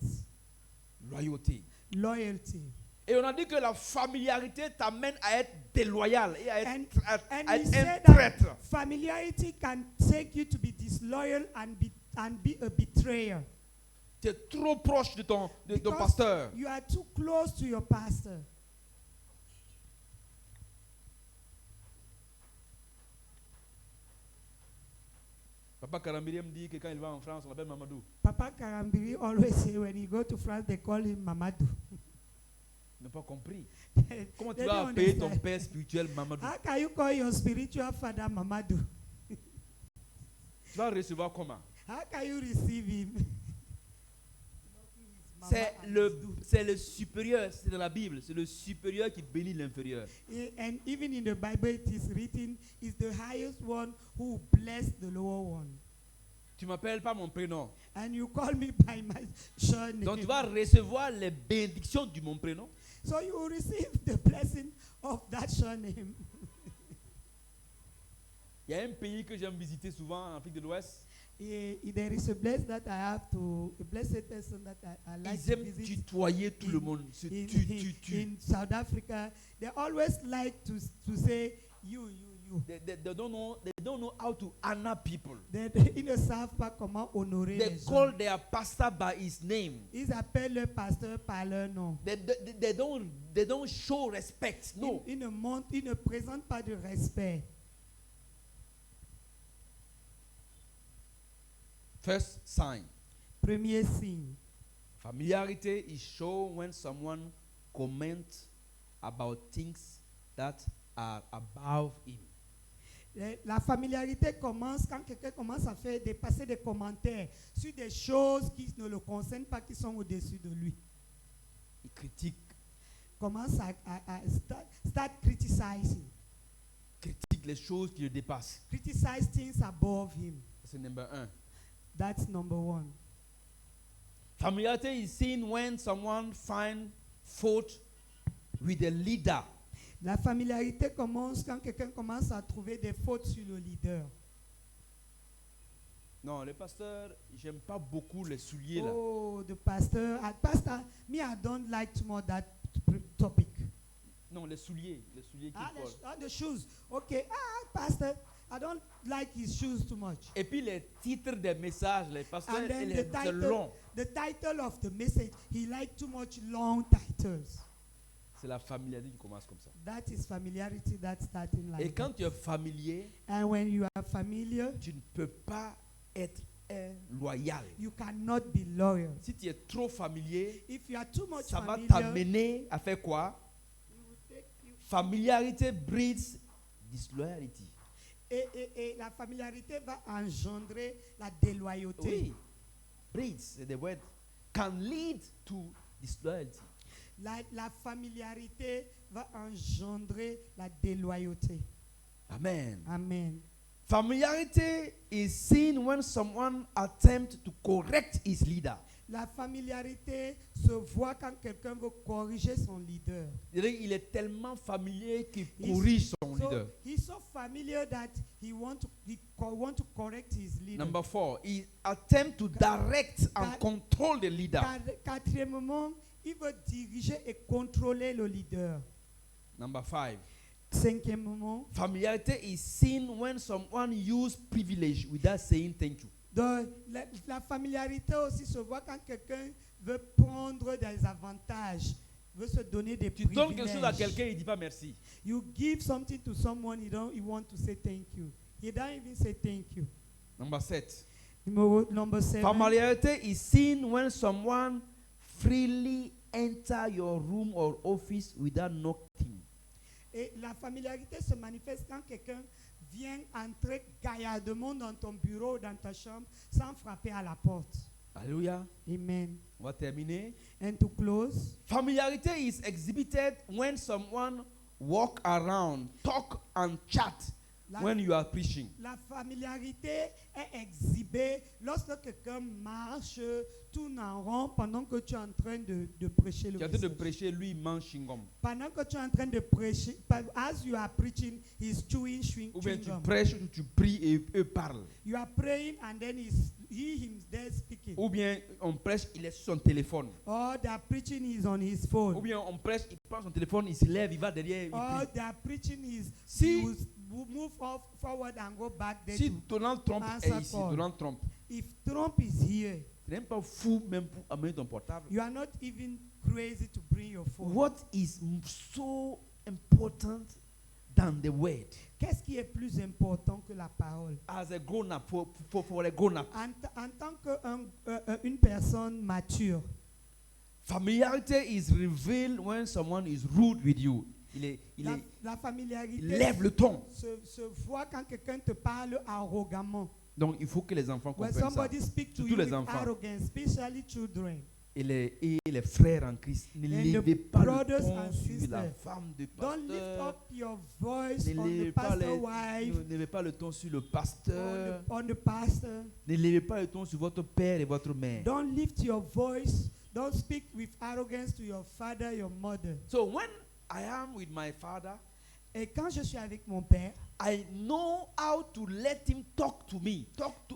Loyauté. Loyalty. Et on a dit que la familiarité t'amène à être déloyal et à être, And à he être said un that traître. familiarity can take you to be disloyal and be a betrayer. Tu es trop proche de ton Because pasteur. you are too close to your pastor. Papa Karambiri me dit que quand il va en France, on l'appelle Mamadou. Papa Karambiri always say when you go to France, they call him Mamadou. Ils n'ont pas compris. They Comment tu don't vas appeler ton understand. père spirituel Mamadou? How can you call your spiritual father Mamadou? Tu vas recevoir comment? How can you receive him? C'est le supérieur, c'est dans la Bible, c'est le supérieur qui bénit l'inférieur. And even in the Bible, it is written, is the highest one who bless the lower one. Tu m'appelles pas mon prénom. And you call me by my surname. Donc tu vas recevoir les bénédictions de mon prénom. So you will receive the blessing of that surname. Il y a un pays que j'aime visiter souvent en Afrique de l'Ouest. There is a blessed that I have to, a blessed person that I like Ils to aiment visit. tutoyer tout le monde. C'est tu. In South Africa, they always like to say you. They don't know how to honor people. Ils ne savent pas comment honorer They les gens. call their pastor by his name. Ils appellent le pasteur par leur nom. They don't show respect. No. Ils ne présentent pas de respect. First sign. Premier signe. Familiarity is shown when someone comments about things that are above him. La familiarité commence quand quelqu'un commence à faire passer des commentaires sur des choses qui ne le concernent pas, qui sont au-dessus de lui. Il critique Commence à start criticizing. les choses qui le dépassent. Criticize things above him. C'est number 1. That's number one. Familiarity is seen when someone finds fault with the leader. La familiarité commence quand quelqu'un commence à trouver des fautes sur le leader. Non, le pasteur, j'aime pas beaucoup les souliers là. Oh, the pastor, me, I don't like too much that topic. Non, les souliers qu'il porte. The shoes. Okay, pastor, I don't like his shoes too much. Et puis les titres des messages, les pasteurs, And then c'est long. the title of the message, he liked too much long titles. C'est la familiarité qui commence comme ça. That is familiarity that's starting like Et quand that. tu es familier, And when you are familiar, tu ne peux pas être loyal. you cannot be loyal. Si tu es trop familier, If you are too much ça va familiar, t'amener à faire quoi? Familiarité breeds disloyalty. et la familiarité va engendrer la déloyauté. Oui. Breeds, c'est the word. Can lead to disloyalty. La familiarité va engendrer la déloyauté. Amen. Amen. Familiarity is seen when someone attempts to correct his leader. La familiarité se voit quand quelqu'un veut corriger son leader. Il est tellement familier qu'il corrige son leader. He's so familiar that he want to correct his leader. Number 4, he attempts to direct and control the leader. Quatrièmement, il veut diriger et contrôler le leader. Number 5, Cinquièmement, familiarity is seen when someone uses privilege without saying thank you. donc, la familiarité aussi se voit quand quelqu'un veut prendre des avantages, veut se donner des Tu privilèges. donnes quelque chose à quelqu'un, il ne dit pas merci. You give something to someone, he want to say thank you. He don't even say thank you. Number 7, Number 7. familiarity is seen when someone freely enter your room or office without knocking. Et la familiarité se manifeste quand quelqu'un vient entrer gaillardement dans ton bureau ou dans ta chambre sans frapper à la porte. Alléluia. Amen. On va terminer. And to close, Familiarity is exhibited when someone walk around, talk and chat when you are preaching. la familiarité est exhibée lorsque quelqu'un marche, tourne en rond pendant que tu es en train de prêcher le Tu es en train de message. prêcher, lui il mange chewing-gum. Pendant que tu es en train de prêcher, as you are preaching, he's chewing Ou bien chewing tu gum. prêches, ou tu pries et eux parlent. You are praying and then he himself speaking. Ou bien on prêche, il est sur son téléphone. Or they are preaching, he's on his Ou phone. bien on prêche, il prend son téléphone, il se lève, il va derrière. Il Or prie. they are preaching, Si- he will move forward and go back there. Si to- Donald Trump answer est ici, call. Donald Trump, If Trump is here, tu n'es même pas fou même pour amener ton portable. you are not even crazy to bring your phone. What is so important than the word? Qu'est-ce qui est plus important que la parole? As a grown up, for a grown up, En tant qu'une personne mature, familiarity is revealed when someone is rude with you. la familiarité Il lève le ton. se voit quand quelqu'un te parle arrogamment. Donc il faut que les enfants When comprennent ça. somebody speaks to Surtout you les with enfants. arrogance, especially children. Et les frères en Christ, ne And levez the pas le brothers ton and sur la sisters, femme de Don't lift pasteur. up your voice Ne on the levez pas, pastor wife, ne levez pas le ton sur le pasteur. on the pastor. Ne levez pas le ton sur votre père et votre mère. Don't lift your voice. Don't speak with arrogance to your father, your mother. So when I am with my father, Et quand je suis avec mon père, I know how to let him talk to me,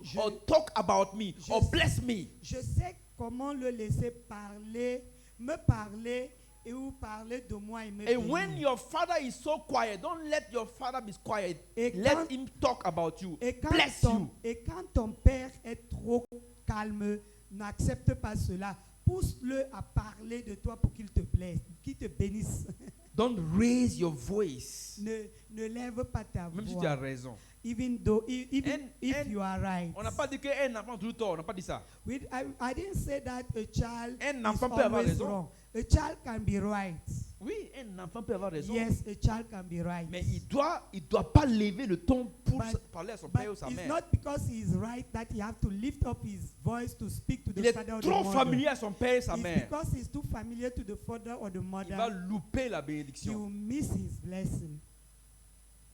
Je- or talk about me, je or sais- bless me. je sais comment le laisser parler, me parler et ou parler de moi et me And when bénir. your father is so quiet, don't let your father be quiet. Et Let quand- him talk about you. Et quand, Bless ton, you. et quand ton père est trop calme, n'accepte pas cela. Pousse-le à parler de toi pour qu'il te plaise, qu'il te bénisse. Don't raise your voice. Ne lève pas ta Même si tu as voix. raison. Even though, even And- if and you are right. On n'a pas dit qu'un enfant a toujours tort. On n'a pas dit ça. I didn't say that a child Un is enfant peut avoir always raison. wrong. A child can be right. Oui, un enfant peut avoir raison. Yes, a child can be right. Mais il doit pas lever le ton pour But- parler à son But père ou sa it's mère. not because he is right that he have to lift up his voice to speak to the Il est father or the trop mother. familier à son père et sa It's mère. because he's too familiar to the father or the Il mother. va louper la He bénédiction. will miss his blessing.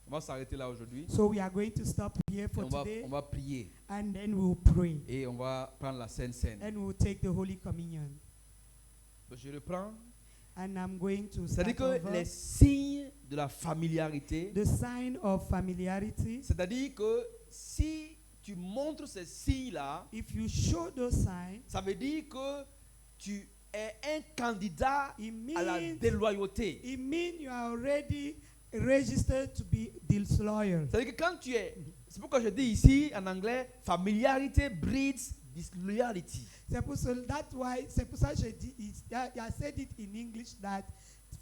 On va s'arrêter là aujourd'hui. So we are going to stop here Et for on today, va prier. and then we'll pray, Et on va prendre la Sainte Seine. and we'll take the Holy Communion. Je reprends. And I'm going to C'est-à-dire start que over. les signes de la familiarité, The sign of familiarity. c'est-à-dire que si tu montres ces signes-là, If you show those signs, ça veut dire que tu es un candidat it à la means déloyauté. it means you are already registered to be disloyal. C'est-à-dire que quand tu es, c'est pourquoi je dis ici en anglais, familiarity breeds disloyalty. C'est pour ça que j'ai dit, I said it in English that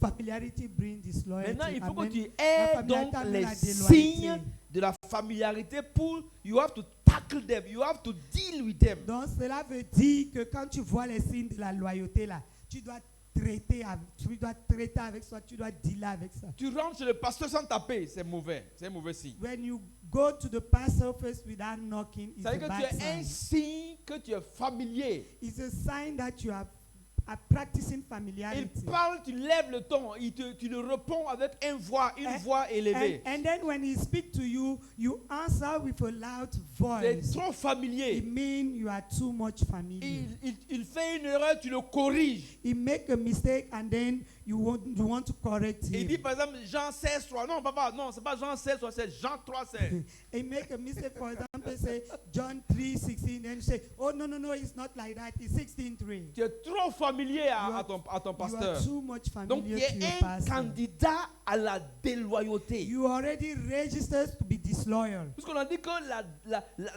familiarity brings disloyalty. Maintenant, il faut que Amen. tu La aies donc familiarité amène les la déloyauté. signes de la familiarité pour, you have to tackle them, you have to deal with them. Donc cela veut dire que quand tu vois les signes de la loyauté là, tu dois traiter avec ça, tu dois dealer avec ça. Tu rentres chez le pasteur sans taper, c'est mauvais, c'est un mauvais signe. When you go to the pastor first without knocking, it's a C'est-à-dire que bad tu es un sign. signe que tu es familier. It's a sign that you are are practicing Il familiarity. parle, tu lèves le ton, tu le réponds avec une voix élevée. And then when he speaks to you, you answer with a loud C'est voice. trop It familier. means you are too much familiar. Il fait une erreur, tu le corriges. He make a mistake and then you want to correct Il dit him. par exemple Jean 16, 3. Non, papa, non, c'est pas Jean 16, 3, c'est Jean 3, 16. He make a mistake, for example, say John 3:16, and say, oh no, it's not like that. It's 16:3. Tu es trop familier à ton You are pasteur. too much Donc, tu familiar to es your un pastor. candidat à la déloyauté. You already registered to be disloyal. Puisqu'on a dit que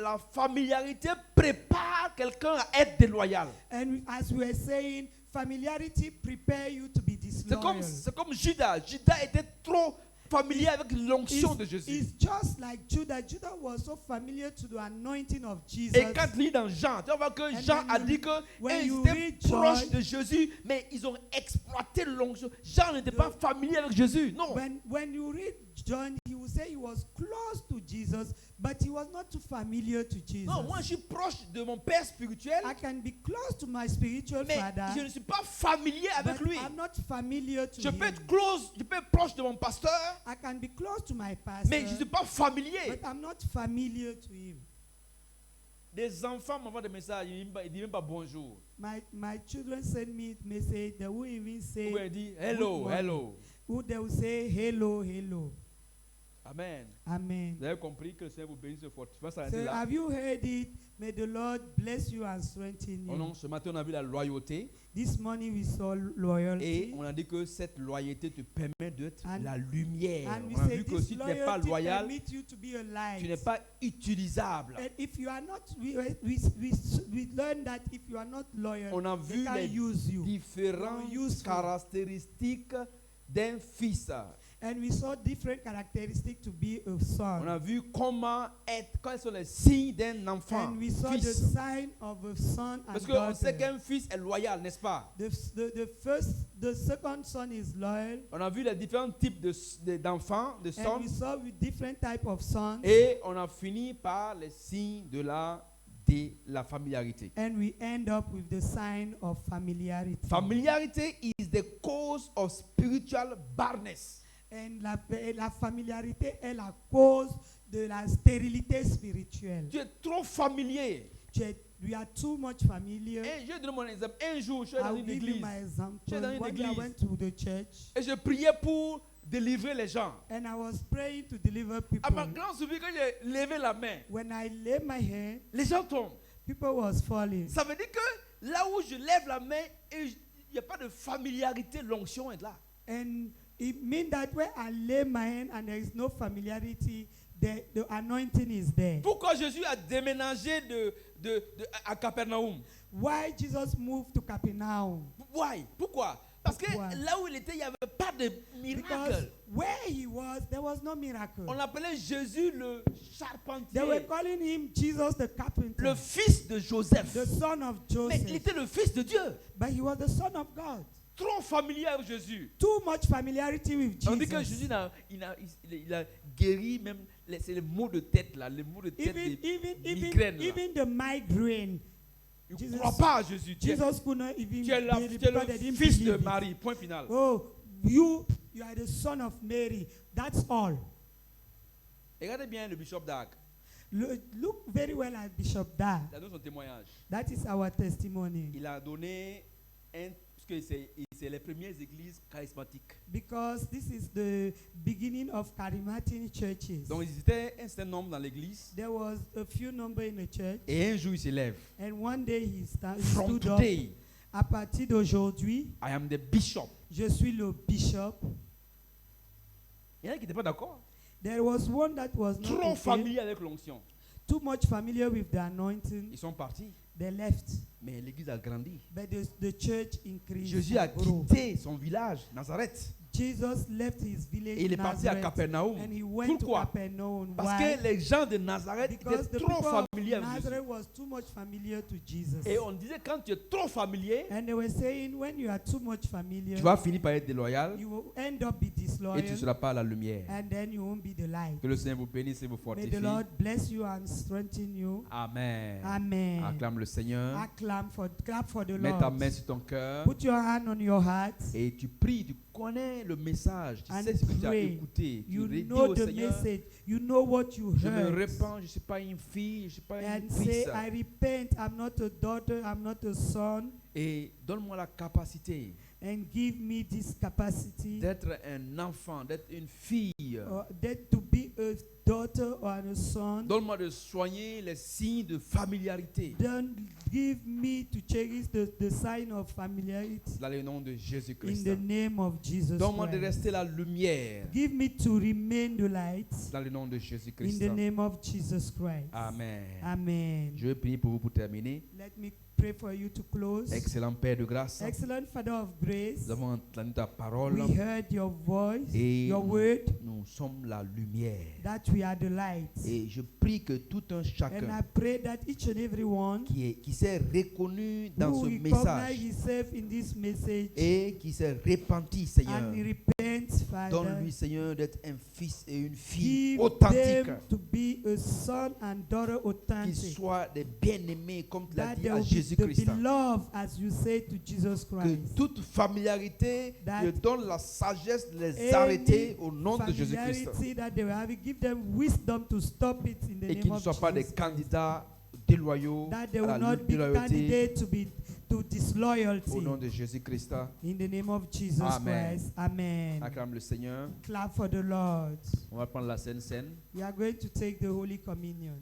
la familiarité prépare quelqu'un à être déloyal. And as we were saying, familiarity prepare you to be disloyal. C'est comme Judas. Judas était trop familier avec l'onction de Jésus. It's just like Judah. Judah was so familiar to the anointing of Jesus. Et quand tu lis dans Jean, tu vas voir que And Jean when a you- dit que when ils you étaient read proches John- de Jésus, mais ils ont exploité l'onction. Jean n'était pas familier avec Jésus. Non. When you read John, he will say he was close to Jesus, but he was not too familiar to Jesus. Non, moi je suis proche de mon père spirituel, I can be close to my spiritual mais father, je ne suis pas familier avec but lui. I'm not familiar to Je peux him. être close, je peux être proche de mon pasteur, I can be close to my pastor, mais je ne suis pas familier. but I'm not familiar to him. Des enfants m'envoient des messages, ils ne disent même pas bonjour. My children send me message. They will even say, Ou bien ils disent hello, Good morning. hello. who they will say hello, hello. Amen. Amen. Vous avez compris que le Seigneur vous bénisse et fortifie. Ça So s'arrêter là. have you heard it? May the Lord bless you and strengthen Oh you. non, ce matin on a vu la loyauté This morning we saw loyalty. et on a dit que cette loyauté te permet d'être And- la lumière. And we On a say vu que this si tu n'es pas loyalty loyal, permit you to be a light. tu n'es pas utilisable. And if you are not, we learn that if you are not loyal, On a they vu can les use you. différentes Useful. caractéristiques d'un fils. And we saw different characteristics to be a son. On a vu comment être, quels sont les signes d'un enfant. And we saw the Fils. sign of a son and Parce qu'on sait daughter. qu'un fils est loyal, n'est-ce pas? The second son is loyal, On a vu les différents types d'enfants, de and sons, we saw with different type of sons, et on a fini par les signes de la familiarité. and we end up with the sign of familiarity. Familiarité is the cause of spiritual barrenness. And la familiarité est la cause de la stérilité spirituelle. Tu es trop familier. We are too much familiar. Et je vais donner mon exemple. Un jour, je suis I dans will une give you église my example. J'étais dans une One day I église. went to the church et je priais pour délivrer les gens. and I was praying to deliver À ma people. grande surprise, quand j'ai levé la main, When I lay my hand, les gens tombent. people was falling. Ça veut dire que là où je lève la main, il n'y a pas de familiarité, l'onction est là. And it means that when I lay my hand and there is no familiarity, the anointing is there. Pourquoi Jésus a déménagé à Capernaum? Why Jesus moved to Capernaum? Why? Pourquoi? Parce que Pourquoi? là où il était, il n'y avait pas de Because miracle. where he was, there was no miracle. On appelait Jésus le They were charpentier, calling him Jesus the carpenter, le fils de Joseph. the son of Mais il Joseph. était le fils de Dieu. But he was the son of God. Trop familier avec Jésus. Too much familiarity with On dit que Jesus. Jésus il a guéri même, c'est les maux de tête là, les maux de tête des migraines là. Even the migraine, Il ne Jesus- croit pas à Jésus. Tu es Jesus could not even tu es heal it because they le didn't fils de believe it. Marie. Point final. Oh, you are the son of Mary. That's all. Regardez bien le bishop d'Arc. Look very well at Bishop Da. Il a donné son témoignage. That is our testimony. Il a donné parce que c'est les premières églises charismatiques. Because this is the beginning of charismatic churches. Donc ils étaient un certain nombre dans l'église. There was a few number in the church, Et un jour il se lève. and one day he From stood up. today, À partir d'aujourd'hui, I am the bishop. je suis le bishop. Il y en a qui n'étaient pas d'accord. There was one that was not Trop okay, familier avec l'onction. too much familiar with the anointing. Ils sont partis. They left, Mais l'église a grandi. but the church increased. Jésus a and grew. quitté son village, Nazareth. Jesus left his village et il est parti à Nazareth, Capernaum. and he went Pourquoi? to Capernaum. Parce Why? que les gens de Nazareth Because étaient the trop people of familiers avec Jésus. Nazareth was too much familiar to Jesus. Et on disait, quand tu es trop familier, And they were saying, when you are too much familiar, tu vas finir par être déloyal you will end up be et tu ne disloyal, seras pas la lumière. and then you won't be the light. Que le Seigneur vous bénisse et vous May the fortifie. Lord bless you and strengthen you. Amen. Amen. Acclame le Seigneur. Clap for the Mets ta main Lord. sur ton cœur Put your hand on your heart. et tu pries, tu connais le message, tu And sais ce que tu as pray. écouté. Tu You redis know au the Seigneur, message. You know what you je me heard. répands, je ne suis pas une fille, je ne suis pas une And say, fils. I repent. I'm not a daughter. I'm not a son. Et donne-moi la capacité And give me this capacity d'être un enfant, d'être une fille. that to be a daughter or a son. Donne-moi de soigner les signes de familiarité. Don't give me to cherish the sign of familiarity Dans le nom de in Jésus-Christ. the name of Jesus Donne-moi de Christ. rester la lumière. Give me to remain the light Dans le nom de in Jésus-Christ. the name of Jesus Christ. Amen. Amen. Je vais prier pour vous pour terminer. Let me pray for you to close. Excellent Père de grâce. Excellent Father of grace, Nous avons entendu ta parole we heard your voice, et your word, nous sommes la lumière. that we are the light. Et je prie que tout un And I chacun pray that each and every one qui s'est reconnu dans who ce recognize message himself in this message et qui s'est repenti, Seigneur, and repent, Father, donne-lui, Seigneur, d'être un fils et une fille give authentique, them to be a son and daughter qu'ils authentic. soient des bien-aimés, comme tu l'as That dit they à will be Jésus-Christ. the beloved, as you say to Jesus Que Christ. toute familiarité That leur donne la sagesse de les Any arrêter au nom de Jésus-Christ. familiarity that they will have, give them wisdom to stop it in the Et name qu'ils ne of soient pas des Jesus. candidats déloyaux That they à will la not be déloyauté candidate to disloyalty. au nom de Jésus-Christ. In the name of Jesus Amen. Christ. Amen. Acclame le Seigneur. Clap for the Lord. On va prendre la Sainte Seine. We are going to take the Holy Communion.